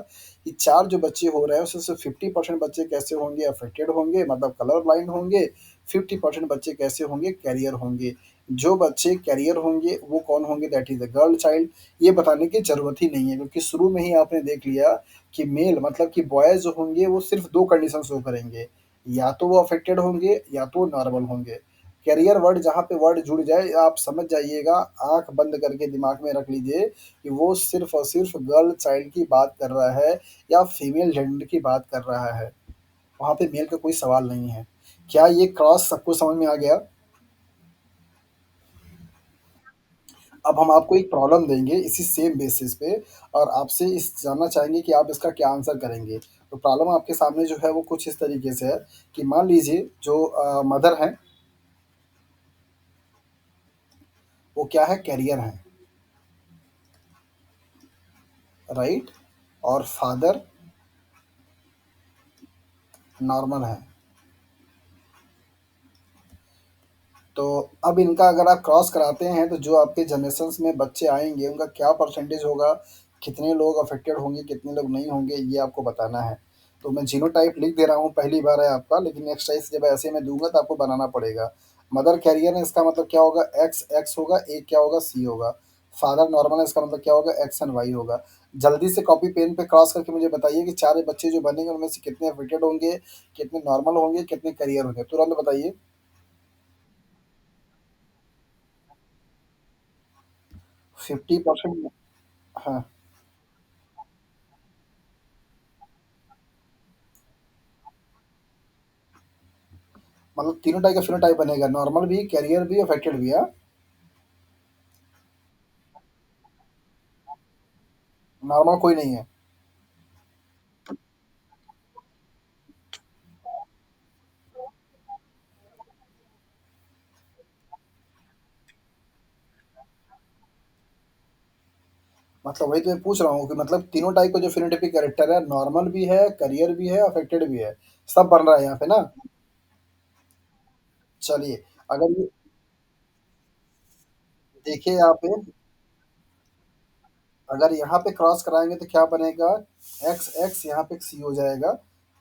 कि 4 जो बच्चे हो रहे हैं उसमें से 50% बच्चे कैसे होंगे, अफेक्टेड होंगे मतलब कलर ब्लाइंड होंगे, 50% बच्चे कैसे होंगे, कैरियर होंगे। जो बच्चे कैरियर होंगे वो कौन होंगे, that is a girl child. ये बताने की ज़रूरत ही नहीं है, क्योंकि शुरू में ही आपने देख लिया कि मेल मतलब कि बॉयज़ जो होंगे वो सिर्फ़ 2 कंडीशन शो करेंगे, या तो वो अफेक्टेड होंगे या तो वो नॉर्मल होंगे। कैरियर वर्ड जहाँ पे वर्ड जुड़ जाए आप समझ जाइएगा, आँख बंद करके दिमाग में रख लीजिए कि वो सिर्फ़ और सिर्फ़ गर्ल चाइल्ड की बात कर रहा है या फीमेल जेंडर की बात कर रहा है। वहाँ पे मेल का कोई सवाल नहीं है। क्या ये क्रॉस सबको समझ में आ गया? अब हम आपको एक प्रॉब्लम देंगे इसी सेम बेसिस पे और आपसे इस जानना चाहेंगे कि आप इसका क्या आंसर करेंगे। तो प्रॉब्लम आपके सामने जो है वो कुछ इस तरीके से है कि मान लीजिए जो मदर हैं, वो क्या है, कैरियर हैं, राइट? और फादर नॉर्मल हैं। तो अब इनका अगर आप क्रॉस कराते हैं तो जो आपके जनरेशंस में बच्चे आएँगे उनका क्या परसेंटेज होगा, कितने लोग अफ़ेक्टेड होंगे, कितने लोग नहीं होंगे, ये आपको बताना है। तो मैं जीनोटाइप लिख दे रहा हूँ, पहली बार है आपका, लेकिन नेक्स्ट टाइम से जब ऐसे मैं दूँगा तो आपको बनाना पड़ेगा। मदर कैरियर है इसका मतलब क्या होगा, एक्स एक्स होगा, ए क्या होगा, सी होगा। फादर नॉर्मल है इसका मतलब क्या होगा, एक्स एंड वाई होगा। जल्दी से कॉपी पेन पे क्रॉस करके मुझे बताइए कि 4 बच्चे जो बनेंगे उनमें से कितने अफ़ेक्टेड होंगे, कितने नॉर्मल होंगे, कितने कैरियर होंगे? तुरंत बताइए। 50%। हाँ, मतलब तीनों टाइप का फिनोटाइप बनेगा, नॉर्मल भी, कैरियर भी, अफेक्टेड भी, हाँ? नॉर्मल कोई नहीं है। मतलब वही तो मैं पूछ रहा हूँ कि मतलब तीनों टाइप का जो फिनोटाइपिक कैरेक्टर है, नॉर्मल भी है, कैरियर भी है, अफेक्टेड भी है, सब बन रहा है यहाँ पे ना? चलिए, अगर ये देखिए यहाँ पे, अगर यहाँ पे क्रॉस कराएँगे तो क्या बनेगा, एक्स एक्स यहाँ पे सी हो जाएगा।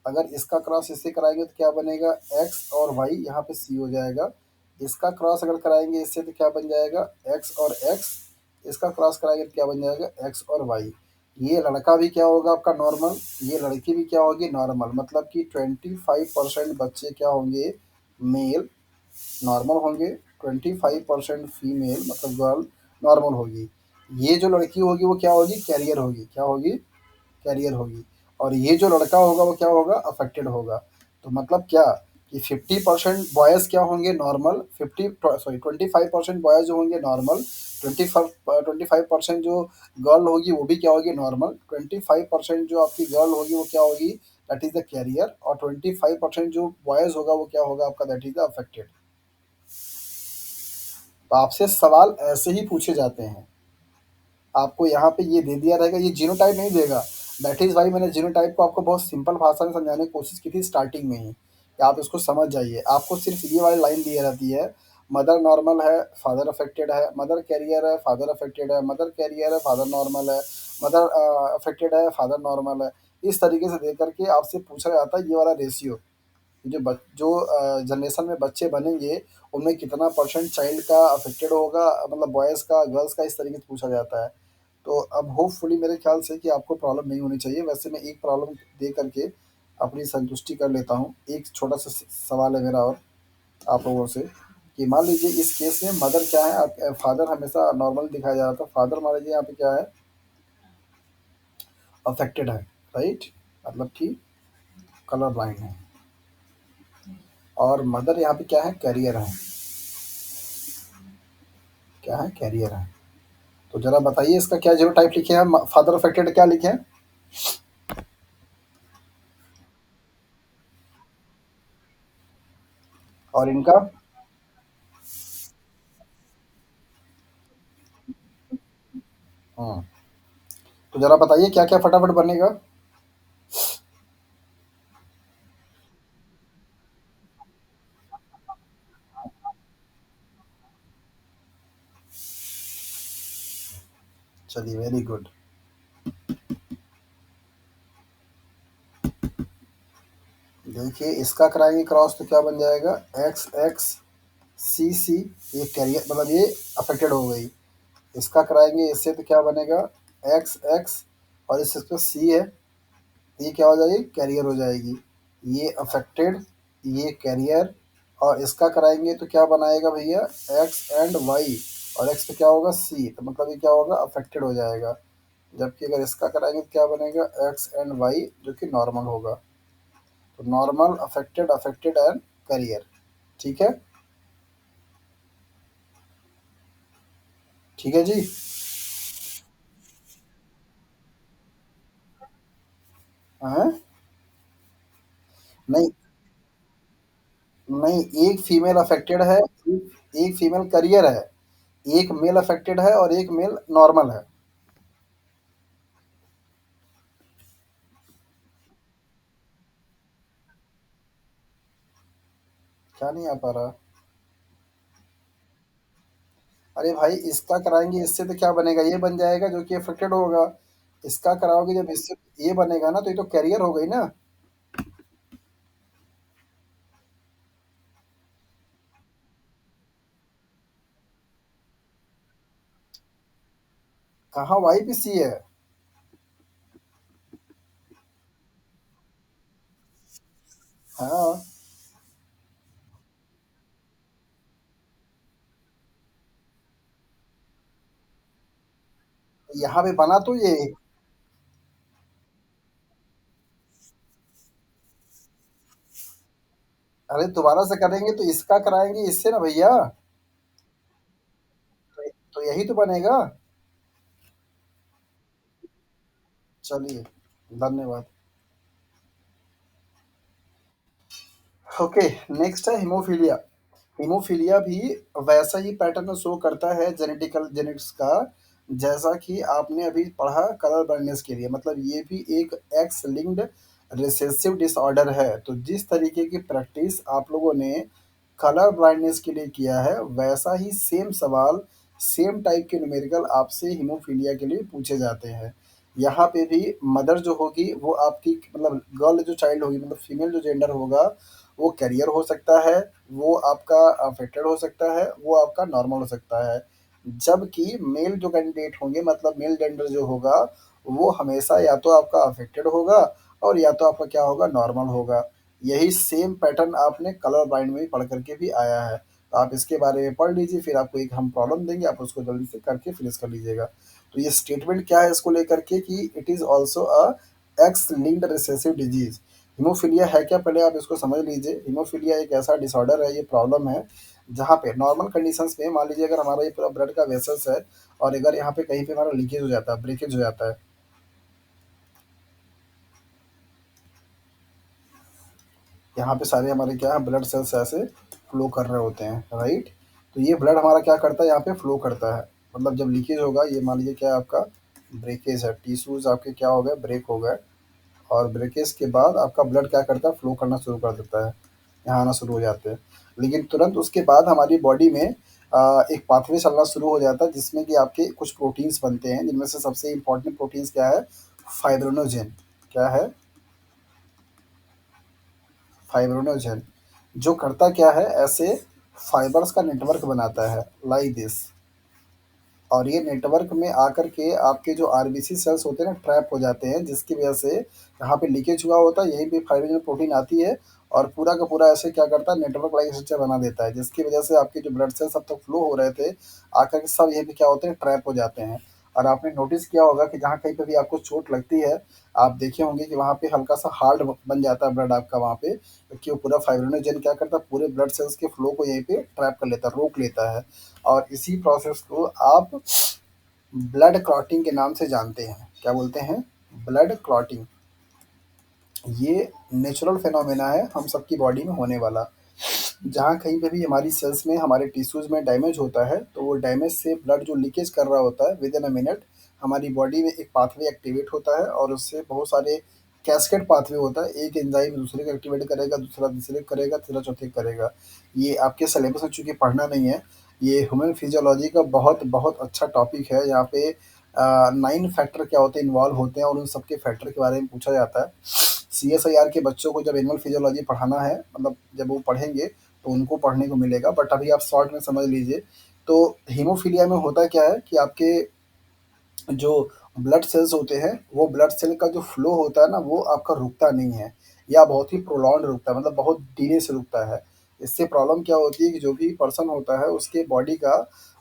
अगर इसका क्रॉस इससे कराएँगे तो क्या बनेगा, एक्स और वाई यहाँ पे सी हो जाएगा। इसका क्रॉस अगर कराएँगे इससे तो क्या बन जाएगा, एक्स और एक्स। इसका क्रॉस कराएँगे तो क्या बन जाएगा, एक्स और वाई। ये लड़का भी क्या होगा आपका, नॉर्मल, ये लड़की भी क्या होगी, नॉर्मल। मतलब कि 25% बच्चे क्या होंगे, मेल नॉर्मल होंगे, 25% फीमेल मतलब गर्ल नॉर्मल होगी। ये जो लड़की होगी वो क्या होगी, कैरियर होगी, क्या होगी, कैरियर होगी। और ये जो लड़का होगा वो क्या होगा, अफेक्टेड होगा। तो मतलब क्या कि 50% बॉयज़ क्या होंगे, नॉर्मल, 25% बॉयज़ जो होंगे नॉर्मल, 25% जो गर्ल होगी वो भी क्या होगी, नॉर्मल। 25% जो आपकी गर्ल होगी वो क्या होगी, दैट इज़ द कैरियर। और 25% जो बॉयज़ होगा वो क्या होगा आपका, दैट इज़ द अफेक्टेड। तो आपसे सवाल ऐसे ही पूछे जाते हैं। आपको यहाँ पे ये दे दिया रहेगा, ये जीनोटाइप नहीं देगा। दैट इज़ वाई मैंने जीनोटाइप को आपको बहुत सिंपल भाषा में समझाने की कोशिश की थी स्टार्टिंग में ही, कि आप इसको समझ जाइए। आपको सिर्फ़ ये वाली लाइन दी रहती है, मदर नॉर्मल है, फादर अफेक्टेड है, मदर कैरियर है, फादर अफेक्टेड है, मदर कैरियर है, फादर नॉर्मल है, मदर अफेक्टेड है, फादर नॉर्मल है। इस तरीके से दे करके आपसे पूछा जाता है ये वाला रेशियो। जो जनरेशन में बच्चे बनेंगे, उनमें कितना परसेंट चाइल्ड का अफेक्टेड होगा, मतलब बॉयज़ का, गर्ल्स का, इस तरीके से पूछा जाता है। तो अब होपफुली मेरे ख्याल से कि आपको प्रॉब्लम नहीं होनी चाहिए। वैसे मैं एक प्रॉब्लम दे करके अपनी संतुष्टि कर लेता हूँ। एक छोटा-सा सवाल है मेरा और आप लोगों से, कि मान लीजिए इस केस में मदर क्या है, फादर हमेशा नॉर्मल दिखाया जा रहा था। फादर मान लीजिए यहाँ पे क्या है, अफेक्टेड है, राइट? मतलब कि कलर ब्लाइंड है। और मदर यहाँ पे क्या है, कैरियर है। क्या है, कैरियर है। तो ज़रा बताइए इसका क्या जीनोटाइप लिखे हैं? फादर अफेक्टेड क्या लिखे हैं? और इनका? हाँ, तो ज़रा बताइए क्या-क्या फटाफट बनेगा? चलिए वेरी गुड। देखिए इसका कराएँगे क्रॉस तो क्या बन जाएगा एक्स एक्स सी सी, ये कैरियर मतलब ये अफ़ेक्टेड हो गई। इसका कराएँगे इससे तो क्या बनेगा एक्स एक्स और इस पे सी है, ये क्या हो जाएगी कैरियर हो जाएगी। ये अफ़ेक्टेड, ये कैरियर और इसका कराएँगे तो क्या बनाएगा भैया एक्स एंड वाई और एक्स पे क्या होगा सी, तो मतलब ये क्या होगा अफ़ेक्टेड हो जाएगा। जबकि अगर इसका कराएँगे तो क्या बनेगा एक्स एंड वाई जो कि नॉर्मल होगा। तो normal, affected, affected and career. ठीक है? ठीक है जी? हैं? नहीं, नहीं, एक फीमेल अफेक्टेड है, एक एक फीमेल करियर है, एक मेल अफेक्टेड है और एक मेल नॉर्मल है। क्या नहीं आ पा रहा? अरे भाई इसका कराएँगे इससे तो क्या बनेगा ये बन जाएगा जो कि अफेक्टेड होगा। इसका कराओगे जब इससे ये बनेगा ना तो ये तो करियर हो गई ना। कहाँ वाई पे सी है? हाँ, यहाँ पे बना तो ये अरे दोबारा से करेंगे तो इसका कराएँगे इससे ना भैया। तो यही तो बनेगा। चलिए, धन्यवाद। ओके, नेक्स्ट है हीमोफीलिया। हीमोफीलिया भी वैसा ही पैटर्न शो करता है जेनेटिक्स का, जैसा कि आपने अभी पढ़ा कलर ब्लाइंडनेस के लिए। मतलब ये भी एक एक्स लिंक्ड रिसेसिव डिसऑर्डर है। तो जिस तरीके की प्रैक्टिस आप लोगों ने कलर ब्लाइंडनेस के लिए किया है, वैसा ही सेम सवाल, सेम टाइप के न्यूमेरिकल आपसे हीमोफीलिया के लिए पूछे जाते हैं। यहाँ पे भी मदर जो होगी वो आपकी मतलब गर्ल जो चाइल्ड होगी मतलब फीमेल जो जेंडर होगा वो कैरियर हो सकता है, वो आपका अफेक्टेड हो सकता है, वो आपका नॉर्मल हो सकता है। जबकि मेल जो कैंडिडेट होंगे मतलब मेल जेंडर जो होगा, वो हमेशा या तो आपका अफेक्टेड होगा और या तो आपका क्या होगा नॉर्मल होगा। यही सेम पैटर्न आपने कलर ब्लाइंड में भी पढ़ कर के भी आया है। तो आप इसके बारे में पढ़ लीजिए, फिर आपको एक हम प्रॉब्लम देंगे, आप उसको जल्दी से करके फिनिश कर लीजिएगा। तो ये स्टेटमेंट क्या है इसको लेकर के कि it is also a x linked recessive disease. Haemophilia है क्या पहले आप इसको समझ लीजिए। हीमोफीलिया एक ऐसा डिसऑर्डर है, ये प्रॉब्लम है, जहाँ पे नॉर्मल कंडीशंस में मान लीजिए अगर हमारा ये पूरा ब्लड का वेसल्स है और अगर यहाँ पे कहीं पे हमारा लीकेज हो जाता है, ब्रेकेज हो जाता है, यहाँ पे सारे हमारे क्या है ब्लड सेल्स ऐसे फ्लो कर रहे होते हैं, राइट? तो ये ब्लड हमारा क्या करता है यहाँ पे फ्लो करता है। मतलब जब लीकेज होगा ये मान लीजिए क्या है आपका ब्रेकेज है, टिश्यूज़ आपके क्या हो गए ब्रेक हो गए और ब्रेकेज के बाद आपका ब्लड क्या करता है फ्लो करना शुरू कर देता है, यहाँ आना शुरू हो जाते हैं। लेकिन तुरंत उसके बाद हमारी बॉडी में एक पाथवे चलना शुरू हो जाता है जिसमें कि आपके कुछ प्रोटीन्स बनते हैं, जिनमें से सबसे इम्पोर्टेंट प्रोटीन्स क्या है? फाइब्रिनोजेन। क्या है? फाइब्रिनोजेन। जो करता क्या है ऐसे फाइबर्स का नेटवर्क बनाता है लाइक दिस। और ये नेटवर्क में आकर के आपके जो आरबीसी सेल्स होते हैं ना ट्रैप हो जाते हैं, जिसकी वजह से यहाँ पे लीकेज हुआ होता है, यहीं पे फाइब्रिनोजन प्रोटीन आती है और पूरा का पूरा ऐसे क्या करता है नेटवर्क लाइक स्ट्रक्चर बना देता है, जिसकी वजह से आपके जो ब्लड सेल्स अब तक फ्लो हो रहे थे आकर के सब यहीं पे क्या होते हैं ट्रैप हो जाते हैं। और आपने नोटिस किया होगा कि जहाँ कहीं पे भी आपको चोट लगती है, आप देखे होंगे कि वहाँ पे हल्का सा हार्ड बन जाता है ब्लड आपका वहाँ पे, क्योंकि वो पूरा फाइब्रिनोजन क्या करता है पूरे ब्लड सेल्स के फ्लो को यहीं पे ट्रैप कर लेता है, रोक लेता है। और इसी प्रोसेस को आप ब्लड क्लॉटिंग के नाम से जानते हैं। क्या बोलते हैं? Blood clotting. ये नेचुरल फिनोमेना है हम सबकी बॉडी में होने वाला। जहाँ कहीं पे भी हमारी सेल्स में हमारे टिश्यूज़ में डैमेज होता है, तो वो डैमेज से ब्लड जो लीकेज कर रहा होता है विदिन अ मिनट हमारी बॉडी में एक पाथवे एक्टिवेट होता है और उससे बहुत सारे कैस्केड पाथवे होता है। एक एंजाइम दूसरे को एक्टिवेट करेगा, दूसरा तीसरे को करेगा, तीसरा चौथे को करेगा। ये आपके सिलेबस में चूँकि पढ़ना नहीं है, ये ह्यूमन फिजियोलॉजी का बहुत बहुत अच्छा टॉपिक है। यहाँ पे 9 फैक्टर क्या होते हैं, इन्वॉल्व होते हैं और उन सबके फैक्टर के बारे में पूछा जाता है। सीएसआईआर के बच्चों को जब एनिमल फिजियोलॉजी पढ़ाना है, मतलब जब वो पढ़ेंगे तो उनको पढ़ने को मिलेगा, बट अभी आप शॉर्ट में समझ लीजिए। तो हीमोफीलिया में होता क्या है कि आपके जो ब्लड सेल्स होते हैं, वो ब्लड सेल का जो फ्लो होता है ना, वो आपका रुकता नहीं है या बहुत ही प्रोलॉन्ग रुकता है, मतलब बहुत धीरे से रुकता है। इससे प्रॉब्लम क्या होती है कि जो भी पर्सन होता है, उसके बॉडी का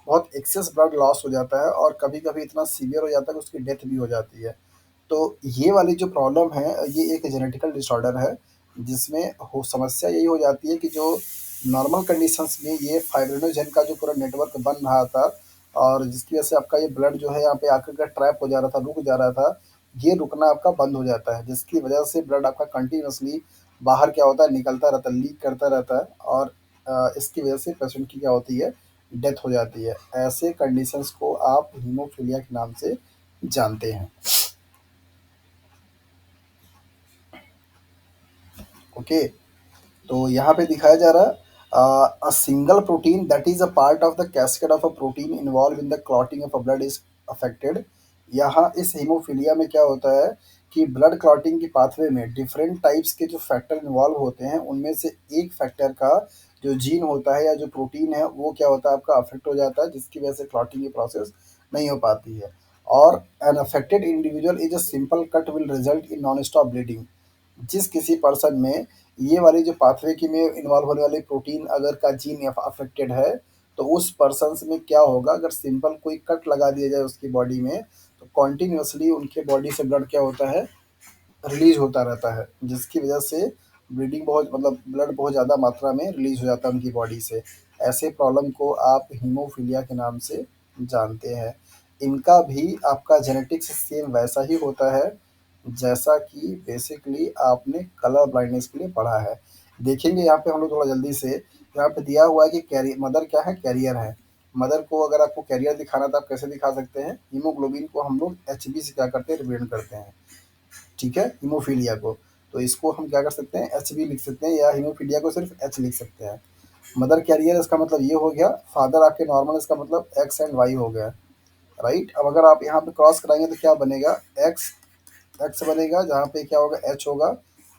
बहुत एक्सेस ब्लड लॉस हो जाता है और कभी-कभी इतना सीवियर हो जाता है कि उसकी डेथ भी हो जाती है। तो ये वाली जो प्रॉब्लम है, ये एक जेनेटिकल डिसऑर्डर है, जिसमें हो समस्या यही हो जाती है कि जो नॉर्मल कंडीशंस में ये फाइब्रिनोजेन का जो पूरा नेटवर्क बन रहा था और जिसकी वजह से आपका ये ब्लड जो है यहाँ पे आकर के ट्रैप हो जा रहा था, रुक जा रहा था, ये रुकना आपका बंद हो जाता है, जिसकी वजह से ब्लड आपका कंटिन्यूअसली बाहर क्या होता है, निकलता रहता है, लीक करता रहता है और इसकी वजह से पेशेंट की क्या होती है, डेथ हो जाती है। ऐसे कंडीशंस को आप हीमोफीलिया के नाम से जानते हैं। ओके। तो यहाँ पे दिखाया जा रहा है a single protein that is a part of the cascade of a protein involve in the clotting of a blood is affected. यहाँ इस हीमोफीलिया में क्या होता है कि ब्लड क्लॉटिंग की पाथवे में डिफरेंट टाइप्स के जो फैक्टर इन्वॉल्व होते हैं, उनमें से एक फैक्टर का जो जीन होता है या जो प्रोटीन है, वो क्या होता है आपका अफेक्ट हो जाता है, जिसकी वजह से क्लॉटिंग की प्रोसेस नहीं हो पाती है। और an affected individual is a simple cut will result in non stop bleeding. जिस किसी पर्सन में ये वाली जो पाथवे की में इन्वॉल्व होने वाली प्रोटीन अगर का जीन अफेक्टेड है, तो उस पर्सन में क्या होगा, अगर सिंपल कोई कट लगा दिया जाए उसकी बॉडी में, तो कॉन्टिन्यूसली उनके बॉडी से ब्लड क्या होता है, रिलीज होता रहता है, जिसकी वजह से ब्लीडिंग बहुत, मतलब ब्लड बहुत ज़्यादा मात्रा में रिलीज हो जाता है उनकी बॉडी से। ऐसे प्रॉब्लम को आप हीमोफीलिया के नाम से जानते हैं। इनका भी आपका जेनेटिक्स सेम वैसा ही होता है जैसा कि बेसिकली आपने कलर ब्लाइंडनेस के लिए पढ़ा है। देखेंगे यहाँ पे हम लोग थोड़ा जल्दी से, यहाँ पे दिया हुआ है कि कैरी मदर क्या है, कैरियर है। मदर को अगर आपको कैरियर दिखाना था, आप कैसे दिखा सकते हैं, हीमोग्लोबिन को हम लोग एचबी से क्या करते हैं, रिप्रेजेंट करते हैं। ठीक है, हीमोफीलिया को। तो इसको हम क्या कर सकते हैं, एच बी लिख सकते हैं या हीमोफीलिया को सिर्फ एच लिख सकते हैं। मदर कैरियर इसका मतलब ये हो गया, फादर आपके नॉर्मल, इसका मतलब एक्स एंड वाई हो गया। राइट, अब अगर आप यहाँ पे क्रॉस कराएंगे तो क्या बनेगा, एक्स एक्स बनेगा, जहाँ पे क्या होगा, एच होगा।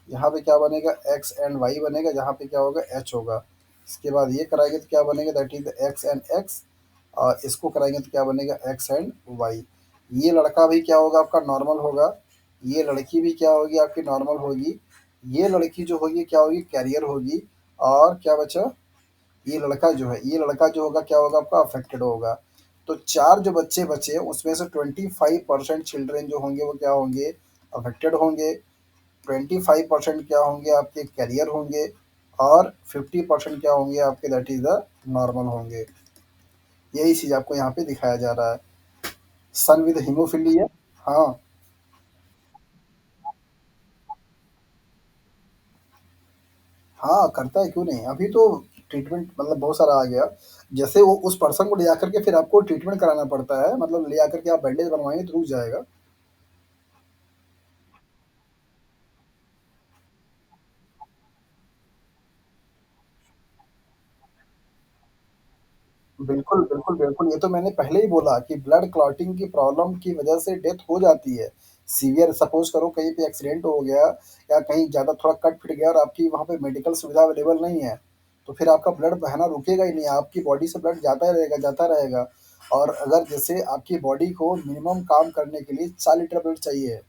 यहाँ पे क्या बनेगा, एक्स एंड वाई बनेगा, जहाँ पे क्या होगा, एच होगा। इसके बाद ये कराएंगे तो क्या बनेगा, that is x and x. और इसको कराएंगे तो क्या बनेगा, एक्स एंड वाई। ये लड़का भी क्या होगा, आपका नॉर्मल होगा। ये लड़की भी क्या होगी, आपकी नॉर्मल होगी। ये लड़की जो होगी क्या होगी, कैरियर होगी। और क्या बचा, ये लड़का जो है, ये लड़का जो होगा क्या होगा, आपका अफेक्टेड होगा। तो 4 जो बच्चे बचे, उसमें से 25% चिल्ड्रन जो होंगे वो क्या होंगे, अफेक्टेड होंगे। 25% क्या होंगे, आपके कैरियर होंगे। और 50% क्या होंगे आपके, दैट इज़ द नॉर्मल होंगे। यही चीज़ आपको यहाँ पे दिखाया जा रहा है। सन विद हीमोफीलिया। हाँ, हाँ, करता है, क्यों नहीं? अभी तो ट्रीटमेंट मतलब बहुत सारा आ गया। जैसे वो उस पर्सन को ले जाकर के फिर आपको ट्रीटमेंट कराना पड़ता है, मतलब ले आकर के आप बैंडेज बनवाएँगे तो रुक जाएगा। बिल्कुल, बिल्कुल, बिल्कुल। ये तो मैंने पहले ही बोला कि ब्लड क्लॉटिंग की प्रॉब्लम की वजह से डेथ हो जाती है। सीवियर सपोज़ करो कहीं पे एक्सीडेंट हो गया या कहीं ज़्यादा थोड़ा कट फिट गया और आपकी वहाँ पे मेडिकल सुविधा अवेलेबल नहीं है, तो फिर आपका ब्लड बहना रुकेगा ही नहीं, आपकी बॉडी से ब्लड जाता ही रहेगा, जाता रहेगा। और अगर जैसे आपकी बॉडी को मिनिमम काम करने के लिए 4 लीटर ब्लड चाहिए।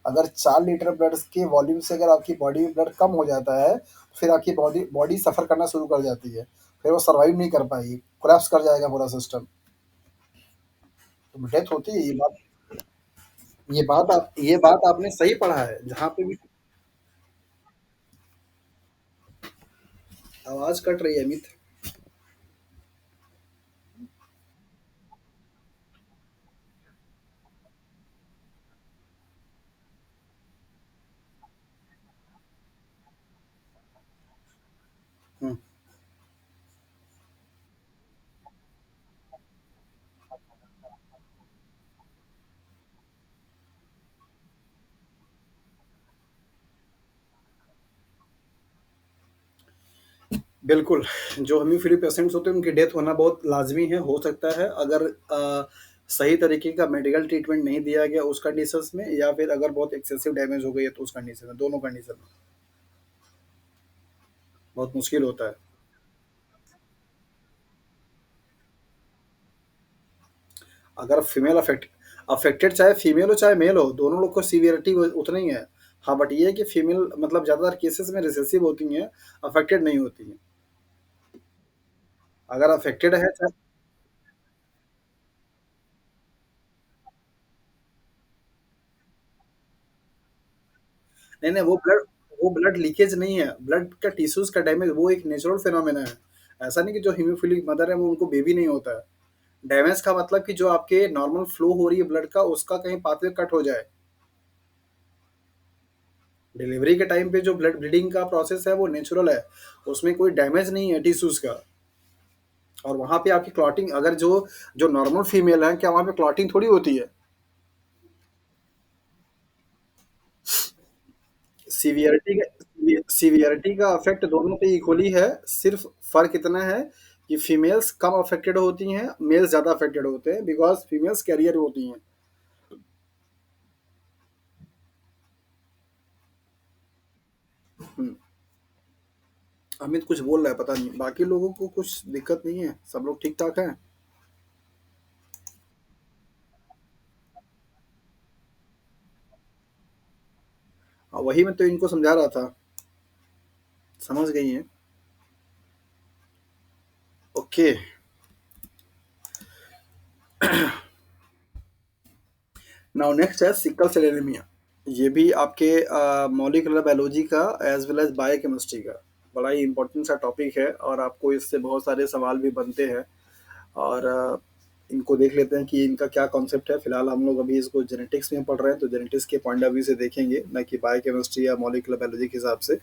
अगर 4 लीटर ब्लड के वॉल्यूम से अगर आपकी बॉडी में ब्लड कम हो जाता है, फिर आपकी बॉडी बॉडी सफ़र करना शुरू कर जाती है। फिर वो सर्वाइव नहीं कर पाएगी, कोलैप्स कर जाएगा पूरा सिस्टम। तो डेथ होती है, ये बात आपने सही पढ़ा है, जहाँ पे भी आवाज़ कट रही है अमित। हुँ, बिल्कुल, जो हीमोफिलिक पेशेंट्स होते हैं उनकी डेथ होना बहुत लाज़मी है, हो सकता है अगर सही तरीके का मेडिकल ट्रीटमेंट नहीं दिया गया उस कंडीशंस में या फिर अगर बहुत एक्सेसिव डैमेज हो गई है तो उस कंडीशन में, दोनों कंडीशन में, बहुत मुश्किल होता है। अगर फीमेल अफेक्टेड चाहे फीमेल हो चाहे मेल हो, दोनों लोग को सीवियरिटी उतना ही है। हाँ, बट ये है कि फीमेल मतलब ज़्यादातर केसेज़ में रिसेसिव होती हैं, अफेक्टेड नहीं होती हैं। अगर अफेक्टेड है चाहे नहीं, नहीं वो ब्लड लीकेज नहीं है, ब्लड का टिश्यूज़ का डैमेज वो एक नेचुरल फिनोमेना है। ऐसा नहीं कि जो हीमोफिलिक मदर है वो उनको बेबी नहीं होता है। डैमेज का मतलब कि जो आपके नॉर्मल फ्लो हो रही है ब्लड का उसका कहीं पाथवे कट हो जाए। डिलीवरी के टाइम पे जो ब्लड ब्लीडिंग का प्रोसेस है वो नेचुरल है, उसमें कोई डैमेज नहीं है टिश्यूज़ का। और वहाँ पे आपकी क्लॉटिंग अगर जो जो नॉर्मल फीमेल है क्या वहाँ पे क्लॉटिंग थोड़ी होती है? सीवियरिटी का इफ़ेक्ट दोनों पे इक्वली है, सिर्फ़ फ़र्क इतना है कि फीमेल्स कम अफ़ेक्टेड होती हैं, मेल्स ज़्यादा अफ़ेक्टेड होते हैं बिकॉज़ फीमेल्स कैरियर होती हैं। हुँ, अमित कुछ बोल रहा है पता नहीं, बाकी लोगों को कुछ दिक्कत नहीं है, सब लोग ठीक-ठाक हैं? वही मैं तो इनको समझा रहा था, समझ गई हैं? ओके, नाउ नेक्स्ट है सिकल सेल एनीमिया। ये भी आपके मॉलिक्यूलर बायोलॉजी का एज़ वेल एज़ बायोकेमिस्ट्री का बड़ा ही इम्पोर्टेंट सा टॉपिक है और आपको इससे बहुत सारे सवाल भी बनते हैं और इनको देख लेते हैं कि इनका क्या कॉन्सेप्ट है। फिलहाल हम लोग अभी इसको जेनेटिक्स में पढ़ रहे हैं तो जेनेटिक्स के पॉइंट ऑफ व्यू से देखेंगे ना कि बायोकेमिस्ट्री या मॉलिक्यूलर बायोलॉजी के हिसाब से।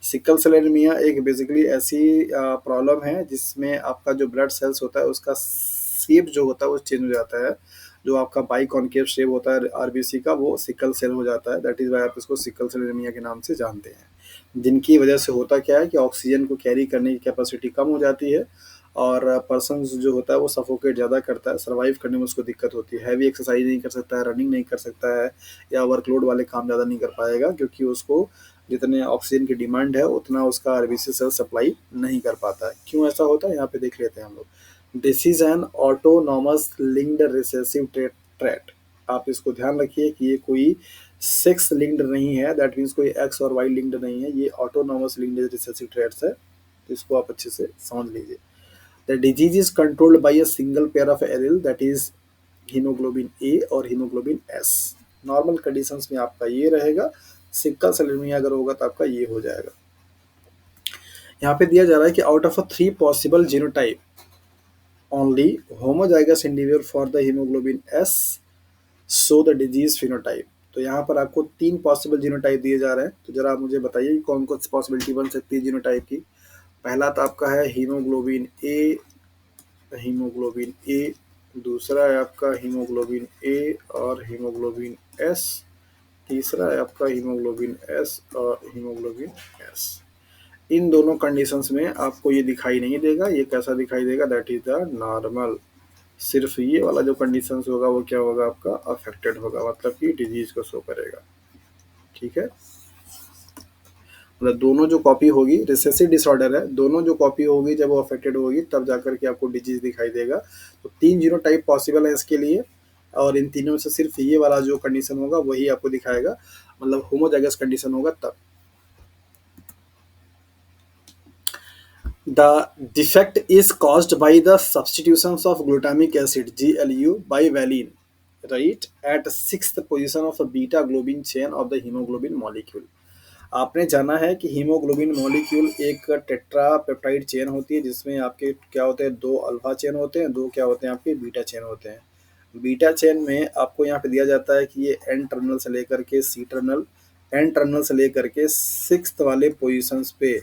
सिकल सेल एनीमिया एक बेसिकली ऐसी प्रॉब्लम है जिसमें आपका जो ब्लड सेल्स होता है उसका शेप जो होता है वो चेंज हो जाता है। जो आपका बाइकॉन्केव शेप होता है आरबीसी का वो सिकल सेल हो जाता है। दैट इज़ व्हाई आप इसको सिकल सेल एनीमिया के नाम से जानते हैं। जिनकी वजह से होता क्या है कि ऑक्सीजन को कैरी करने की कैपेसिटी कम हो जाती है और पर्सन जो होता है वो सफोकेट ज़्यादा करता है, सर्वाइव करने में उसको दिक्कत होती है। हैवी एक्सरसाइज नहीं कर सकता है, रनिंग नहीं कर सकता है या वर्कलोड वाले काम ज़्यादा नहीं कर पाएगा क्योंकि उसको जितने ऑक्सीजन की डिमांड है उतना उसका आरबीसी सेल सप्लाई नहीं कर पाता है। क्यों ऐसा होता है यहाँ पे देख लेते हैं हम लोग। This is an autonomous linked recessive trait. आप इसको ध्यान रखिए कि ये कोई सेक्स लिंक्ड नहीं है, दैट मीन्स कोई एक्स और वाई लिंक्ड नहीं है, ये ऑटोनॉमस लिंक्ड रिसेसिव ट्रेट्स है। तो इसको आप अच्छे से समझ लीजिए। The disease is controlled by a single pair of allele that is hemoglobin A और hemoglobin S। नॉर्मल कंडीशंस में आपका ये रहेगा, सिक्कल सेल एनीमिया अगर होगा तो आपका ये हो जाएगा। यहाँ पे दिया जा रहा है कि out of a 3 possible genotype only homozygous individual for the haemoglobin S so the disease phenotype. तो यहाँ पर आपको 3 पॉसिबल जीनोटाइप दिए जा रहे हैं, तो जरा आप मुझे बताइए कौन कौन सी पॉसिबिलिटी बन सकती है जीनोटाइप की। पहला तो आपका है हीमोग्लोबिन ए, हीमोग्लोबिन ए, दूसरा है आपका हीमोग्लोबिन ए और हीमोग्लोबिन एस, तीसरा है आपका हीमोग्लोबिन एस और हीमोग्लोबिन एस। इन दोनों कंडीशंस में आपको ये दिखाई नहीं देगा, ये कैसा दिखाई देगा, दैट इज द नॉर्मल। सिर्फ ये वाला जो कंडीशंस होगा वो क्या होगा आपका अफेक्टेड होगा, मतलब कि डिजीज को शो करेगा। ठीक है, मतलब दोनों जो कॉपी होगी रिसेसिव डिसऑर्डर है, दोनों जो कॉपी होगी जब वो अफेक्टेड होगी तब जाकर के आपको डिजीज दिखाई देगा। तो 3 जीनोटाइप पॉसिबल है इसके लिए और इन तीनों में से सिर्फ ये वाला जो कंडीशन होगा वही आपको दिखाएगा, मतलब होमोजाइगस कंडीशन होगा तब। The defect is caused by the substitutions of glutamic acid (GLU) by valine, right, at sixth position of the beta globin chain of the hemoglobin molecule। आपने जाना है कि हीमोग्लोबिन मॉलिक्यूल एक टेट्रा पेप्टाइड चेन होती है जिसमें आपके क्या होते हैं, दो अल्फा चेन होते हैं, दो क्या होते हैं आपके बीटा चेन होते हैं। बीटा चेन में आपको यहाँ पे दिया जाता है कि ये एन टर्मिनल से लेकर के सी टर्मिनल, एन टर्मिनल से लेकर के सिक्स्थ वाले पोजिशंस पे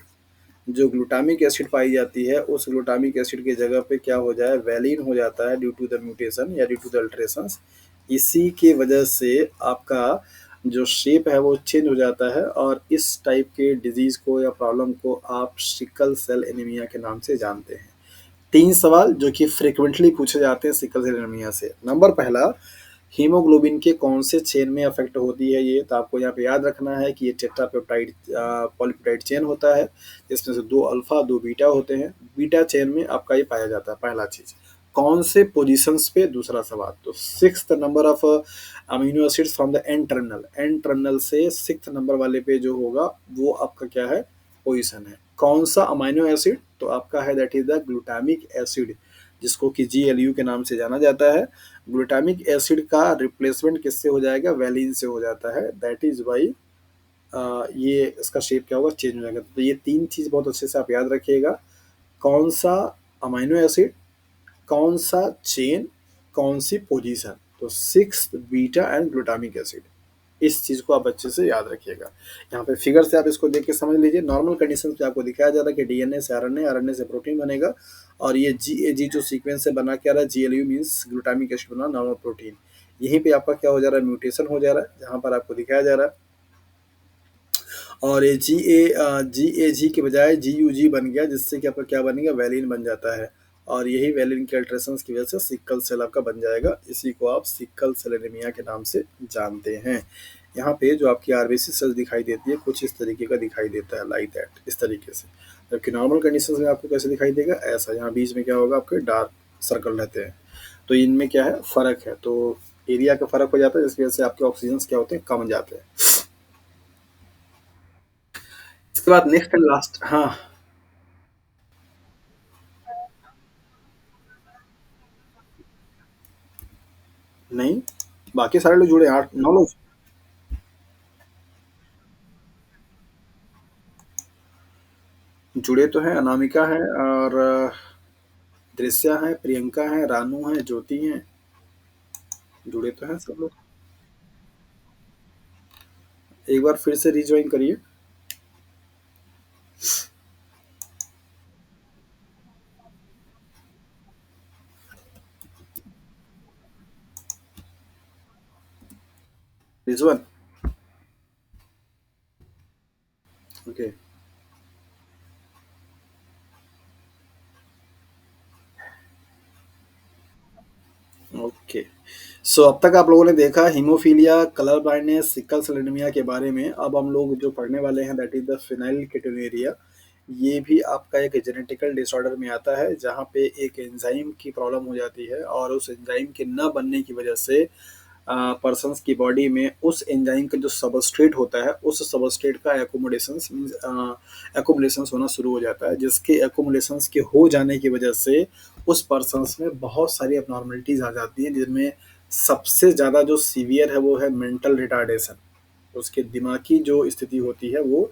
जो ग्लूटामिक एसिड पाई जाती है उस ग्लूटामिक एसिड की जगह पे क्या हो जाए, वैलिन हो जाता है ड्यू टू द म्यूटेशन या ड्यू टू द अल्ट्रेशंस। इसी के वजह से आपका जो शेप है वो चेंज हो जाता है और इस टाइप के डिजीज़ को या प्रॉब्लम को आप सिकल सेल एनीमिया के नाम से जानते हैं। 3 सवाल जो कि फ्रीक्वेंटली पूछे जाते हैं सिकल सेल एनीमिया से। नंबर पहला, हीमोग्लोबिन के कौन से चेन में अफेक्ट होती है ये? तो आपको यहाँ पे याद रखना है कि ये टेट्रापेप्टाइड पॉलीपेप्टाइड चेन होता है, जिसमें से 2 अल्फा, 2 बीटा होते हैं। बीटा चेन में आपका ये पाया जाता है, पहला चीज़। कौन से पोज़ीशंस पे? दूसरा सवाल। तो 6th number of amino acids from the N terminal. N terminal से 6th नंबर वाले पे जो होगा, वो आपका क्या है? पोज़ीशन है। कौन सा अमीनो एसिड? तो आपका है that is the glutamic acid, जिसको कि GLU के नाम से जाना जाता है। ग्लूटामिक एसिड का रिप्लेसमेंट किससे हो जाएगा? वैलिन से हो जाता है। दैट इज़ वाई ये इसका शेप क्या होगा? चेंज हो जाएगा। तो ये 3 चीज़ बहुत अच्छे से आप याद रखिएगा। कौन सा अमीनो एसिड, कौन सा चेन, कौन सी पोजीशन। तो 6 बीटा एंड ग्लूटामिक एसिड, इस चीज़ को आप अच्छे से याद रखिएगा। यहाँ पे फिगर से आप इसको देख के समझ लीजिए। नॉर्मल कंडीशन पे आपको दिखाया जा रहा है कि डीएनए से आरएनए, आरएनए से प्रोटीन बनेगा और ये जीएजी जो सीक्वेंस से बना के आ रहा है, जीएलयू मीन्स ग्लूटामिक एसिड बना नॉर्मल प्रोटीन। यहीं पे आपका क्या हो जा रहा है? म्यूटेशन हो जा रहा है, जहाँ पर आपको दिखाया जा रहा है। और ये GAG के बजाय GUG बन गया, जिससे कि आपका क्या बनेगा? वैलिन बन जाता है। और यही वैलिन के अल्ट्रेशंस की वजह से सिकल सेल आपका बन जाएगा। इसी को आप सिकल सेल एनीमिया के नाम से जानते हैं। यहाँ पे जो आपकी आरबीसी सेल्स दिखाई देती है, कुछ इस तरीके का दिखाई देता है, लाइक दैट, इस तरीके से। जबकि नॉर्मल कंडीशन में आपको कैसे दिखाई देगा? ऐसा। यहाँ बीच में क्या होगा? आपके डार्क सर्कल रहते हैं। तो इनमें क्या है? फ़र्क है। तो एरिया का फ़र्क हो जाता है, जिसकी वजह से आपके ऑक्सीजन क्या होते हैं? कम जाते हैं। इसके बाद नेक्स्ट एंड लास्ट, हाँ। नहीं, बाकी सारे लोग जुड़े हैं, 8-9 लोग जुड़े तो हैं। अनामिका है और दृश्या है, प्रियंका है, रानू है, ज्योति है, जुड़े तो हैं सब लोग। एक बार फिर से रिज्वाइन करिए। रिजवान, ओके। ओके, सो अब तक आप लोगों ने देखा haemophilia, colour blindness, sickle cell anaemia के बारे में। अब हम लोग जो पढ़ने वाले हैं दैट इज द फिनाइलकेटोनुरिया। ये भी आपका एक जेनेटिकल डिसऑर्डर में आता है, जहाँ पे एक एंजाइम की प्रॉब्लम हो जाती है और उस एंजाइम के न बनने की वजह से पर्सन्स की बॉडी में उस एंजाइम का जो सबस्ट्रेट होता है, उस सबस्ट्रेट का एकोमोडेशंस मीन्स एकोमोडेशंस होना शुरू हो जाता है, जिसके एकोमोडेशंस के हो जाने की वजह से उस पर्सन्स में बहुत सारी अबनॉर्मलिटीज़ आ जाती हैं, जिनमें सबसे ज़्यादा जो सीवियर है वो है मेंटल रिटार्डेशन। उसके दिमागी जो स्थिति होती है वो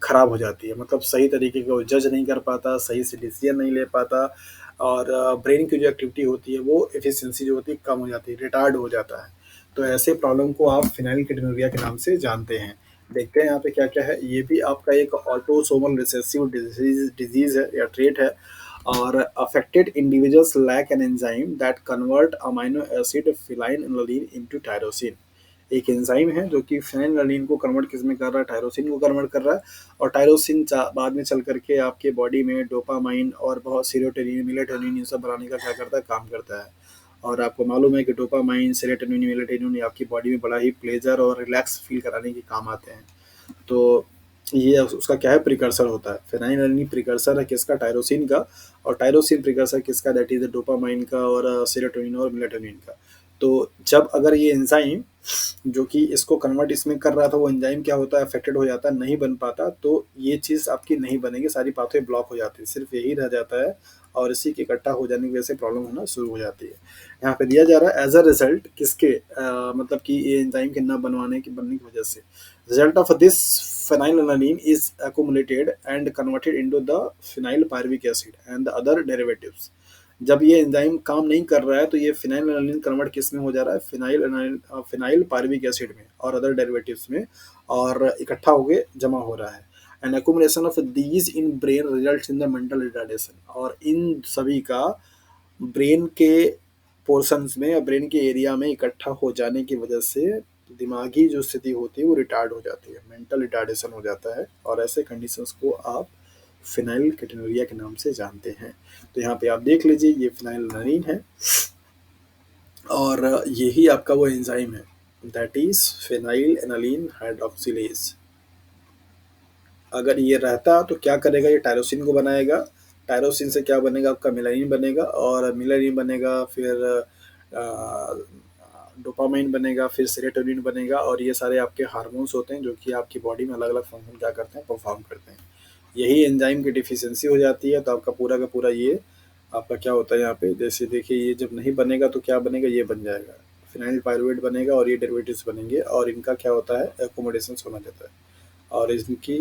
खराब हो जाती है, मतलब सही तरीके का वो जज नहीं कर पाता, सही से डिसीजन नहीं ले पाता और ब्रेन की जो एक्टिविटी होती है वो एफिशिएंसी जो होती है कम हो जाती है, रिटार्ड हो जाता है। तो ऐसे प्रॉब्लम को आप फिनाइलकेटोनुरिया के नाम से जानते हैं। देखते हैं यहाँ पे क्या क्या है। ये भी आपका एक ऑटोसोमल रिसेसिव डिजीज है या ट्रेट है। और affected individuals lack an enzyme that convert amino acid phenylalanine into tyrosine. एक एंजाइम है जो कि फेनिलएलानिन को कन्वर्ट किस में कर रहा है? टायरोसिन को कन्वर्ट कर रहा है। और टायरोसिन बाद में चल करके आपके बॉडी में डोपामाइन और बहुत सीरोटोनिन, मेलाटोनिन, इन सब बनाने का क्या करता है? काम करता है। और आपको मालूम है कि डोपामाइन, सेरोटोनिन, मेलाटोनिन आपकी बॉडी में बड़ा ही प्लेजर और रिलैक्स फील कराने के काम आते हैं। तो ये उसका क्या है? प्रिकर्सर होता है। फेनाइलएलानिन प्रिकर्सर है किसका? टायरोसिन का। और टायरोसिन प्रिकर्सर किसका? दैट इज डोपामाइन का और सेरोटोनिन और मेलाटोनिन का। तो जब अगर ये एंजाइम जो कि इसको कन्वर्ट इसमें कर रहा था, वो एंजाइम क्या होता है? अफेक्टेड हो जाता है, नहीं बन पाता, तो ये चीज़ आपकी नहीं बनेगी, सारी पाथवे ब्लॉक हो जाती है, सिर्फ यही रह जाता है। और इसी के इकट्ठा हो जाने की वजह से प्रॉब्लम होना शुरू हो जाती है। यहाँ पे दिया जा रहा है एज अ रिजल्ट किसके मतलब कि ये एंजाइम के न बनने की वजह से, result of this phenylalanine is accumulated and converted into the phenyl pyruvic acid and the other derivatives। जब ये एंजाइम काम नहीं कर रहा है तो ये फिनाइलएलानिन कन्वर्ट किस में हो जा रहा है? फिनाइल पायरुविक एसिड में और अदर डेरिवेटिव्स में, और इकट्ठा होके जमा हो रहा है। And accumulation of these in brain results in the mental retardation. और इन सभी का ब्रेन के पोर्शंस में या ब्रेन के एरिया में इकट्ठा हो जाने की वजह से दिमागी जो स्थिति होती है वो रिटार्ड हो जाती है, मेंटल रिटार्डेशन हो जाता है, और ऐसे कंडीशंस को आप फिनाइलकेटोनुरिया के नाम से जानते हैं। तो यहाँ पे आप देख लीजिए, ये फिनाइलएलानाइन है, और यही आपका वो एंजाइम है, that is phenyl aniline hydroxylase. अगर ये रहता तो क्या करेगा, ये टायरोसिन को बनाएगा, टायरोसिन से क्या बनेगा, आपका मेलानिन बनेगा, और मेलानिन बनेगा, फिर डोपामाइन बनेगा, फिर सेरोटोनिन बनेगा, और ये सारे आपके हार्मोन्स होते हैं जो कि आपकी बॉडी में अलग अलग फंक्शन क्या करते हैं, परफॉर्म करते हैं। यही एंजाइम की डिफिशियंसी हो जाती है तो आपका पूरा का पूरा ये आपका क्या होता है यहाँ पे, जैसे देखिए ये जब नहीं बनेगा तो क्या बनेगा, ये बन जाएगा फिनाइल पायरुवेट बनेगा, और ये डेरिवेटिव्स बनेंगे, और इनका क्या होता है, एकोमोडेशन होना जाता है, और इनकी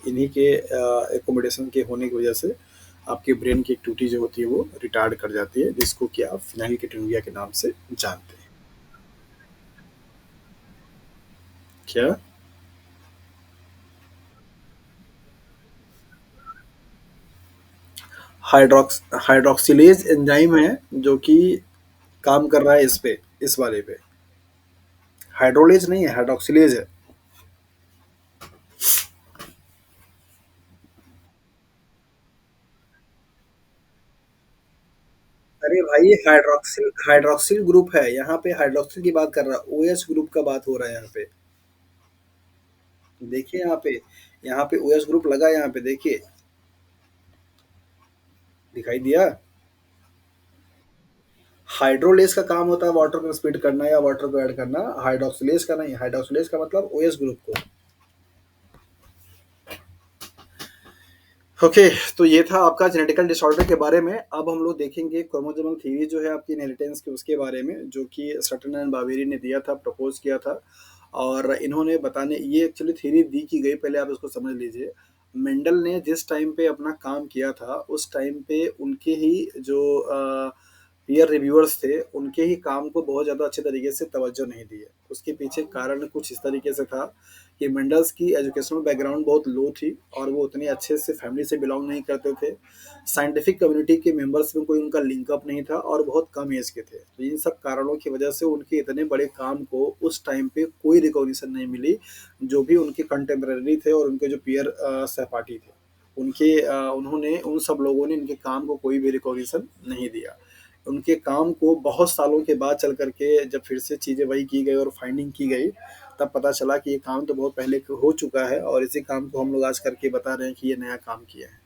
इन्हीं के एकोमोडेशन के होने की वजह से आपके ब्रेन की एक टूटी जो होती है वो रिटार्ड कर जाती है, जिसको कि आप फिनाइलकेटोनुरिया के नाम से जानते हैं। क्या? हाइड्रोक्सिलेज एंजाइम है जो कि काम कर रहा है इस पे, इस वाले पे। हाइड्रोलेज नहीं है, हाइड्रोक्सिलेज है। अरे भाई, हाइड्रोक्सिल हाइड्रोक्सिल ग्रुप है यहाँ पे, हाइड्रोक्सिल की बात कर रहा है, ओएच ग्रुप का बात हो रहा है यहाँ पे। देखिए यहाँ पे ओएच ग्रुप लगा है, यहाँ पे देखिए, दिखाई दिया। हाइड्रोलेज का काम होता है वाटर को स्पीड करना या वाटर को ऐड करना, हाइड्रोक्सिलेज का नहीं। हाइड्रोक्सिलेज का मतलब ओएच ग्रुप को। ओके, तो ये था आपका जेनेटिकल डिसऑर्डर के बारे में। अब हम लोग देखेंगे क्रोमोसोमल थ्योरी जो है आपकी इनहेरिटेंस की, उसके बारे में, जो कि सटन एंड बावेरी ने दिया था, प्रपोज किया था, और इन्होंने बताने, ये एक्चुअली थ्योरी दी की गई, पहले आप इसको समझ लीजिए। मेंडल ने जिस टाइम पे अपना काम किया था उस टाइम पे उनके ही जो पीयर रिव्यूअर्स थे, उनके ही काम को बहुत ज़्यादा अच्छे तरीके से तवज्जो नहीं दी है। उसके पीछे कारण कुछ इस तरीके से था कि मेंडल्स की एजुकेशनल बैकग्राउंड बहुत लो थी, और वो उतने अच्छे से फैमिली से बिलोंग नहीं करते थे। साइंटिफिक कम्युनिटी के मेंबर्स में कोई उनका लिंकअप नहीं था, और बहुत कम एज के थे। तो इन सब कारणों की वजह से उनके इतने बड़े काम को उस टाइम पे कोई रिकॉग्निशन नहीं मिली। जो भी उनके कंटेम्प्रेरी थे और उनके जो पीयर सहपाठी थे, उन्होंने, उन सब लोगों ने इनके काम को कोई भी रिकॉग्निशन नहीं दिया। उनके काम को बहुत सालों के बाद चल करके जब फिर से चीज़ें वही की गई और फाइंडिंग की गई, तब पता चला कि ये काम तो बहुत पहले हो चुका है, और इसी काम को हम लोग आज करके बता रहे हैं कि ये नया काम किया है।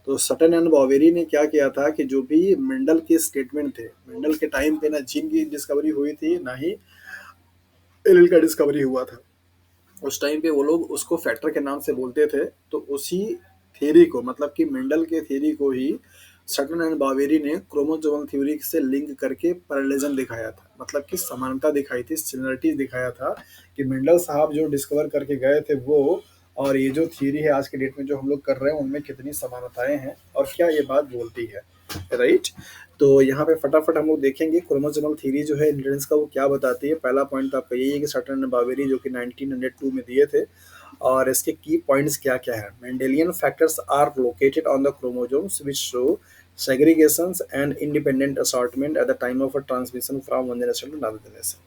तो सटन एंड बॉवेरी ने क्या किया था कि जो भी मेंडल के स्टेटमेंट थे, मेंडल के टाइम पे ना जीन की डिस्कवरी हुई थी, ना ही एलील का डिस्कवरी हुआ था। उस टाइम पे वो लोग उसको फैक्टर के नाम से बोलते थे। तो उसी थ्योरी को, मतलब कि मेंडल के थ्योरी को ही सटन एंड बावेरी ने क्रोमोसोमल थ्योरी से लिंक करके पैरेललिज्म दिखाया था, मतलब कि समानता दिखाई थी, सिमिलरिटीज दिखाया था, कि मेंडल साहब जो डिस्कवर करके गए थे वो, और ये जो थ्योरी है आज के डेट में जो हम लोग कर रहे हैं, उनमें कितनी समानताएं हैं और क्या ये बात बोलती है, राइट। तो यहाँ पे फटाफट हम लोग देखेंगे क्रोमोसोमल थ्योरी जो है इंडियंस का, वो क्या बताती है। पहला पॉइंट तो आपका यही है कि सटन एंड बावेरी जो कि 1902 में दिए थे, और इसके की पॉइंट्स क्या क्या है। Mendelian factors are located on the chromosomes which show segregations and independent assortment at the time of a transmission from one generation to another generation।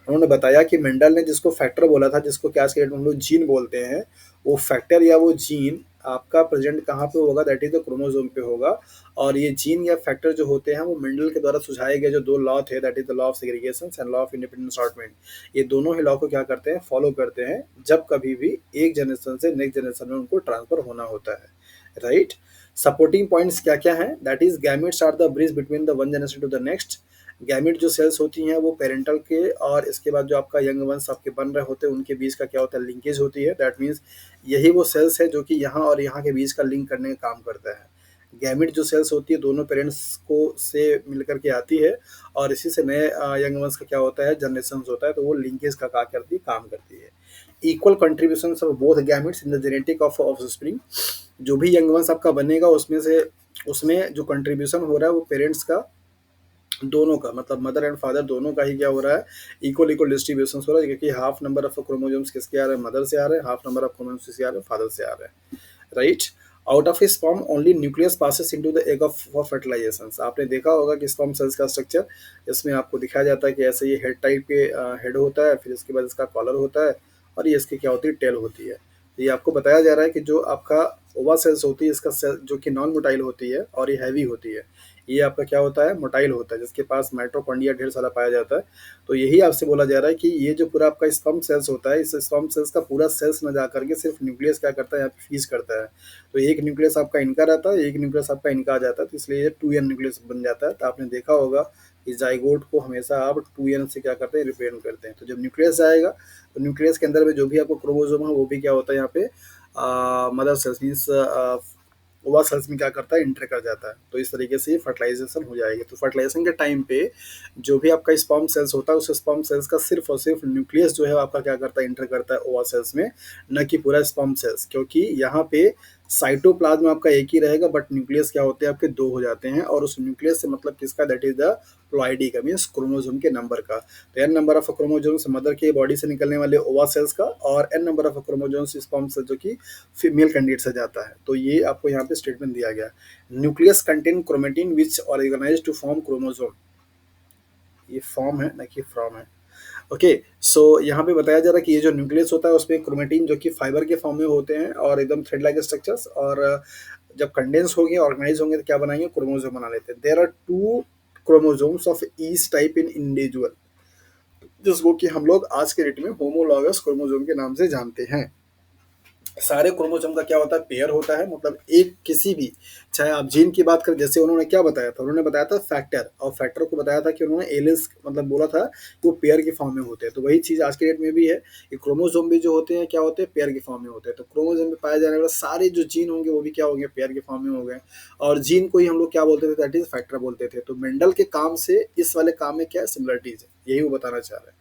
उन्होंने बताया कि मेंडल ने जिसको फैक्टर बोला था, जिसको क्या आज के डेट में हम लोग जीन बोलते हैं, वो फैक्टर या वो जीन आपका प्रेजेंट कहाँ पे होगा, दैट इज द क्रोमोसोम पे होगा। और ये जीन या फैक्टर जो होते हैं वो मेंडल के द्वारा सुझाए गए जो दो लॉ थे, that is the law of segregation and law of independent assortment. ये दोनों ही लॉ को क्या करते हैं, फॉलो करते हैं, जब कभी भी एक जनरेशन से नेक्स्ट जनरेशन में उनको ट्रांसफर होना होता है, राइट। सपोर्टिंग पॉइंट्स क्या क्या हैं, that is gametes are the bridge between the one generation to the next. Gamete जो सेल्स होती हैं वो पेरेंटल के, और इसके बाद जो आपका यंग वंस आपके बन रहे होते हैं उनके बीच का क्या होता है, लिंकेज होती है। दैट मीन्स यही वो सेल्स है जो कि यहाँ और यहाँ के बीच का लिंक करने का काम करता है। गैमेट जो सेल्स होती है दोनों पेरेंट्स को से मिलकर के आती है, और इसी से नए यंग वंस का क्या होता है, जनरेशन होता है, तो वो लिंकेज का क्या करती है, काम करती है। Equal contribution of both gametes in the genetic of offspring. जो भी यंग वंस आपका बनेगा उसमें से, उसमें जो कंट्रीब्यूशन हो रहा है वो पेरेंट्स का, दोनों का, मतलब मदर एंड फादर दोनों का ही क्या हो रहा है, इक्वल इक्वल डिस्ट्रीब्यूशन हो रहा है, क्योंकि हाफ नंबर ऑफ क्रोमोसोम्स किसके आ रहे हैं, मदर से आ रहे हैं, हाफ नंबर ऑफ क्रोमोसोम्स किसके आ रहे हैं, फादर से आ रहे हैं, right. Out of sperm only nucleus passes into the egg of for fertilisation. आपने देखा होगा कि स्पर्म सेल्स का स्ट्रक्चर, इसमें आपको दिखाया जाता है कि ऐसे ये हेड टाइप के हेड होता है, फिर इसके बाद इसका कॉलर होता है, और ये इसकी क्या होती है, टेल होती है। तो ये आपको बताया जा रहा है कि जो आपका ओवा सेल्स होती है, इसका सेल जो कि नॉन मोटाइल होती है और ये हैवी होती है, ये आपका क्या होता है, मोटाइल होता है, जिसके पास माइटोकॉन्ड्रिया ढेर सारा पाया जाता है। तो यही आपसे बोला जा रहा है कि ये जो पूरा आपका स्पर्म सेल्स होता है, इस स्पर्म सेल्स का पूरा सेल्स न जा करके सिर्फ न्यूक्लियस क्या करता है, यहाँ पे फीज करता है। तो एक न्यूक्लियस आपका इनका रहता है, एक न्यूक्लियस आपका इनका आ जाता है, तो इसलिए ये 2n न्यूक्लियस बन जाता है। तो आपने देखा होगा कि जाइगोट को हमेशा आप 2n से क्या करते हैं, रिप्रेजेंट करते हैं। तो जब न्यूक्लियस आएगा, तो न्यूक्लियस के अंदर में जो भी आपको क्रोमोसोम है वो भी क्या होता है, यहाँ पे मदर सेल्स मीन्स ओवा सेल्स में क्या करता है, इंटर कर जाता है। तो इस तरीके से फर्टिलाइजेशन हो जाएगी। तो फर्टिलाइजेशन के टाइम पे जो भी आपका स्पर्म सेल्स होता है, उस स्पर्म सेल्स का सिर्फ और सिर्फ न्यूक्लियस जो है आपका क्या करता है, इंटर करता है ओवा सेल्स में, न कि पूरा स्पर्म सेल्स। क्योंकि यहाँ पे साइटोप्लाज्म आपका एक ही रहेगा, बट न्यूक्लियस क्या होते हैं, आपके दो हो जाते हैं। और उस न्यूक्लियस से मतलब किसका, दैट इज द प्लॉइडी का, मीन्स क्रोमोसोम के नंबर का। तो N number of chromosomes mother के बॉडी से निकलने वाले ओवा सेल्स का, और N number of chromosomes sperm cells जो कि फीमेल कैंडिडेट से जाता है। तो ये आपको यहाँ पे स्टेटमेंट दिया गया। Nucleus contain chromatin which organise to form chromosome, ये फॉर्म है ना कि फ्रॉम है। ओके, सो यहाँ पे बताया जा रहा है कि ये जो न्यूक्लियस होता है उसमें क्रोमेटिन जो कि फाइबर के फॉर्म में होते हैं और एकदम थ्रेड लाइक स्ट्रक्चर्स, और जब कंडेंस होंगे, ऑर्गेनाइज होंगे, तो क्या बनाएंगे, क्रोमोसोम बना लेते हैं। There are two chromosomes of each type in individual, जिसको कि हम लोग आज के डेट में होमोलॉगस क्रोमोसोम के नाम से जानते हैं। सारे क्रोमोसोम का क्या होता है, पेयर होता है। मतलब एक किसी भी, चाहे आप जीन की बात करें, जैसे उन्होंने क्या बताया था, उन्होंने बताया था फैक्टर, और फैक्टर को बताया था कि उन्होंने एलिस मतलब बोला था कि वो पेयर के फॉर्म में होते हैं। तो वही चीज़ आज के डेट में भी है कि क्रोमोसोम भी जो होते हैं क्या होते हैं, पेयर के फॉर्म में होते हैं। तो क्रोमोसोम में पाए जाने वाले सारे जो जीन होंगे वो भी क्या होंगे, पेयर के फॉर्म में हो गए। और जीन को ही हम लोग क्या बोलते थे, दैट इज फैक्टर बोलते थे। तो मेंडल के काम से इस वाले काम में क्या है, सिमिलरिटीज है, यही वो बताना चाह रहे हैं।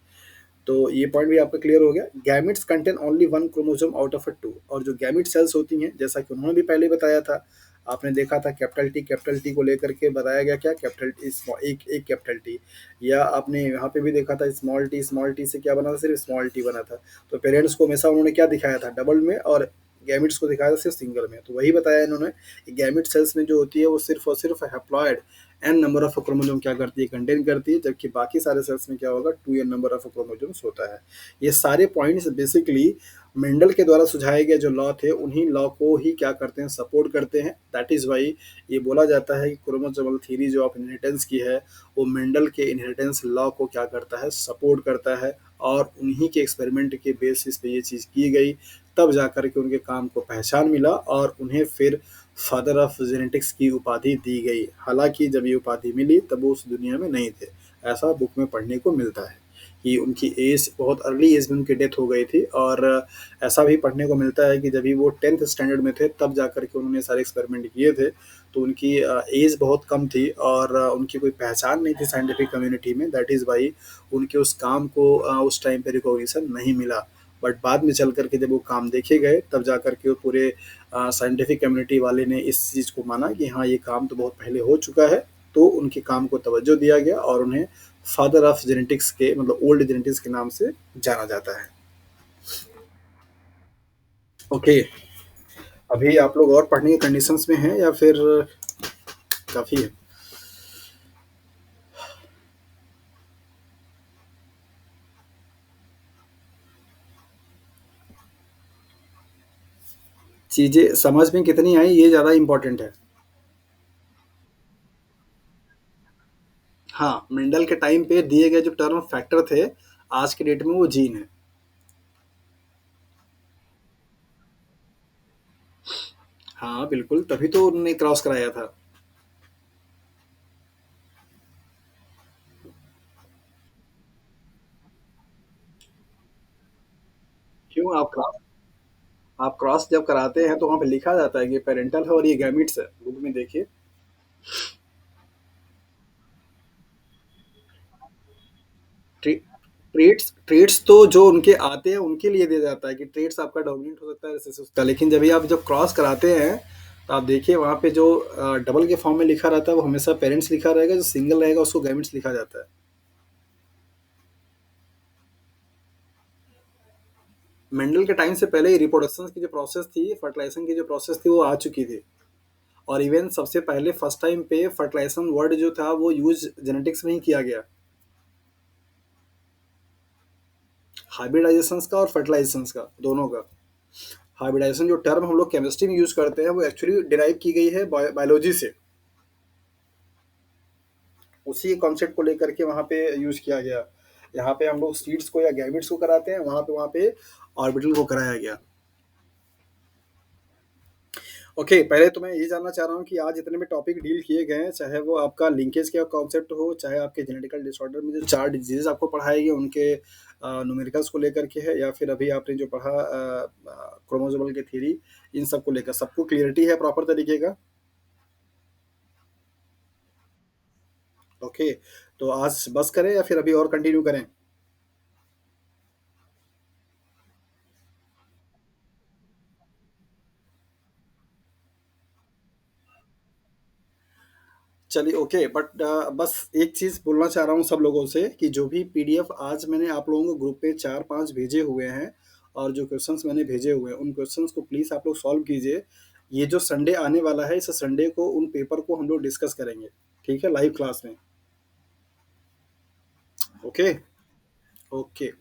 तो ये पॉइंट भी आपका क्लियर हो गया। Gametes contain only one chromosome out of a two, और जो गैमिट सेल्स होती हैं, जैसा कि उन्होंने भी पहले बताया था, आपने देखा था कैपिटल टी को लेकर के बताया गया क्या, कैपिटल टी, एक एक कैपिटल टी। या आपने यहाँ पे भी देखा था स्मॉल टी से क्या बना था, सिर्फ स्मॉल टी बना था। तो पेरेंट्स को हमेशा उन्होंने क्या दिखाया था, डबल में, और गैमिट्स को दिखाया था सिर्फ सिंगल में। तो वही बताया इन्होंने कि गैमिट सेल्स में जो होती है वो सिर्फ और सिर्फ haploid N number of chromosome क्या करती है, कंटेन करती है, जबकि बाकी सारे सेल्स में क्या होगा, 2n नंबर ऑफ क्रोमोसोम्स होता है। ये सारे पॉइंट्स बेसिकली मेंडल के द्वारा सुझाए गए जो लॉ थे, उन्हीं लॉ को ही क्या करते हैं, सपोर्ट करते हैं। दैट इज वाई ये बोला जाता है कि क्रोमोसोमल थ्योरी जो आप इनहेरिटेंस की है, वो मेंडल के इनहेरिटेंस लॉ को क्या करता है, सपोर्ट करता है। और उन्हीं के एक्सपेरिमेंट के बेसिस पे ये चीज़ की गई, तब जाकर के उनके काम को पहचान मिला, और उन्हें फिर फादर ऑफ जेनेटिक्स की उपाधि दी गई। हालांकि जब ये उपाधि मिली तब वो उस दुनिया में नहीं थे, ऐसा बुक में पढ़ने को मिलता है कि उनकी एज बहुत अर्ली एज में उनकी डेथ हो गई थी। और ऐसा भी पढ़ने को मिलता है कि जब भी वो 10th स्टैंडर्ड में थे तब जाकर के उन्होंने सारे एक्सपेरिमेंट किए थे। तो उनकी एज बहुत कम थी, और उनकी कोई पहचान नहीं थी साइंटिफिक कम्युनिटी में। दैट इज़ वाई उनके उस काम को उस टाइम पे रिकॉग्निशन नहीं मिला। बट बाद में चल करके जब वो काम देखे गए, तब जा कर के वो पूरे साइंटिफिक कम्युनिटी वाले ने इस चीज़ को माना कि हाँ, ये काम तो बहुत पहले हो चुका है। तो उनके काम को तवज्जो दिया गया, और उन्हें फादर ऑफ जेनेटिक्स के मतलब ओल्ड जेनेटिक्स के नाम से जाना जाता है। ओके, अभी आप लोग और पढ़ने के कंडीशंस में हैं या फिर काफ़ी है? चीज़ें समझ में कितनी आई, ये ज़्यादा इम्पोर्टेंट है। हाँ, मेंडल के टाइम पे दिए गए जो टर्म फैक्टर थे, आज के डेट में वो जीन है। हाँ बिल्कुल, तभी तो उन्होंने क्रॉस कराया था। क्यों, आप क्रॉस जब कराते हैं तो वहाँ पे लिखा जाता है कि पेरेंटल है और ये गैमिट्स है, बुक में देखिए। ट्रेड्स ट्रेड्स तो जो उनके आते हैं उनके लिए दिया जाता है कि ट्रेड्स आपका डोमिनेंट हो सकता है रिसेसिव का। लेकिन जब भी आप जब क्रॉस कराते हैं, तो आप देखिए वहाँ पे जो डबल के फॉर्म में लिखा रहता है वो हमेशा पेरेंट्स लिखा रहेगा, जो सिंगल रहेगा उसको गैमिट्स लिखा जाता है। मेंडल के टाइम से पहले ही रिप्रोडक्शन की जो प्रोसेस थी, फर्टिलाइजेशन की जो प्रोसेस थी, वो आ चुकी थी। और इवन सबसे पहले फर्स्ट टाइम पे फर्टिलाइजेशन वर्ड जो था वो यूज़ जेनेटिक्स में ही किया गया। हाइब्रिडाइजेशंस का और फर्टिलाइजेशंस का, दोनों का। हाइब्रिडाइजेशन जो टर्म हम लोग केमिस्ट्री में यूज़ करते हैं, वो एक्चुअली डिराइव की गई है बायोलॉजी से। उसी कॉन्सेप्ट को लेकर के वहाँ पे यूज़ किया गया। यहाँ पे हम लोग सीड्स को या गैमेट्स को कराते हैं, वहाँ पे ऑर्बिटल को कराया गया। ओके, पहले तो मैं ये जानना चाह रहा हूँ कि आज जितने भी टॉपिक डील किए गए हैं, चाहे वो आपका लिंकेज का कॉन्सेप्ट हो, चाहे आपके जेनेटिकल डिसऑर्डर में जो 4 डिजीज़ आपको पढ़ाए गए उनके न्यूमेरिकल्स को लेकर के है, या फिर अभी आपने जो पढ़ा क्रोमोसोमल की थ्योरी, इन सब को लेकर सबको क्लियरिटी है प्रॉपर तरीके का? ओके, तो आज बस करें या फिर अभी और कंटिन्यू करें? चलिए ओके, बट बस एक चीज़ बोलना चाह रहा हूँ सब लोगों से कि जो भी पीडीएफ आज मैंने आप लोगों को ग्रुप पे 4-5 भेजे हुए हैं, और जो क्वेश्चंस मैंने भेजे हुए हैं, उन क्वेश्चंस को प्लीज़ आप लोग सॉल्व कीजिए। ये जो संडे आने वाला है, इस संडे को उन पेपर को हम लोग डिस्कस करेंगे, ठीक है? लाइव क्लास में। ओके? ओके।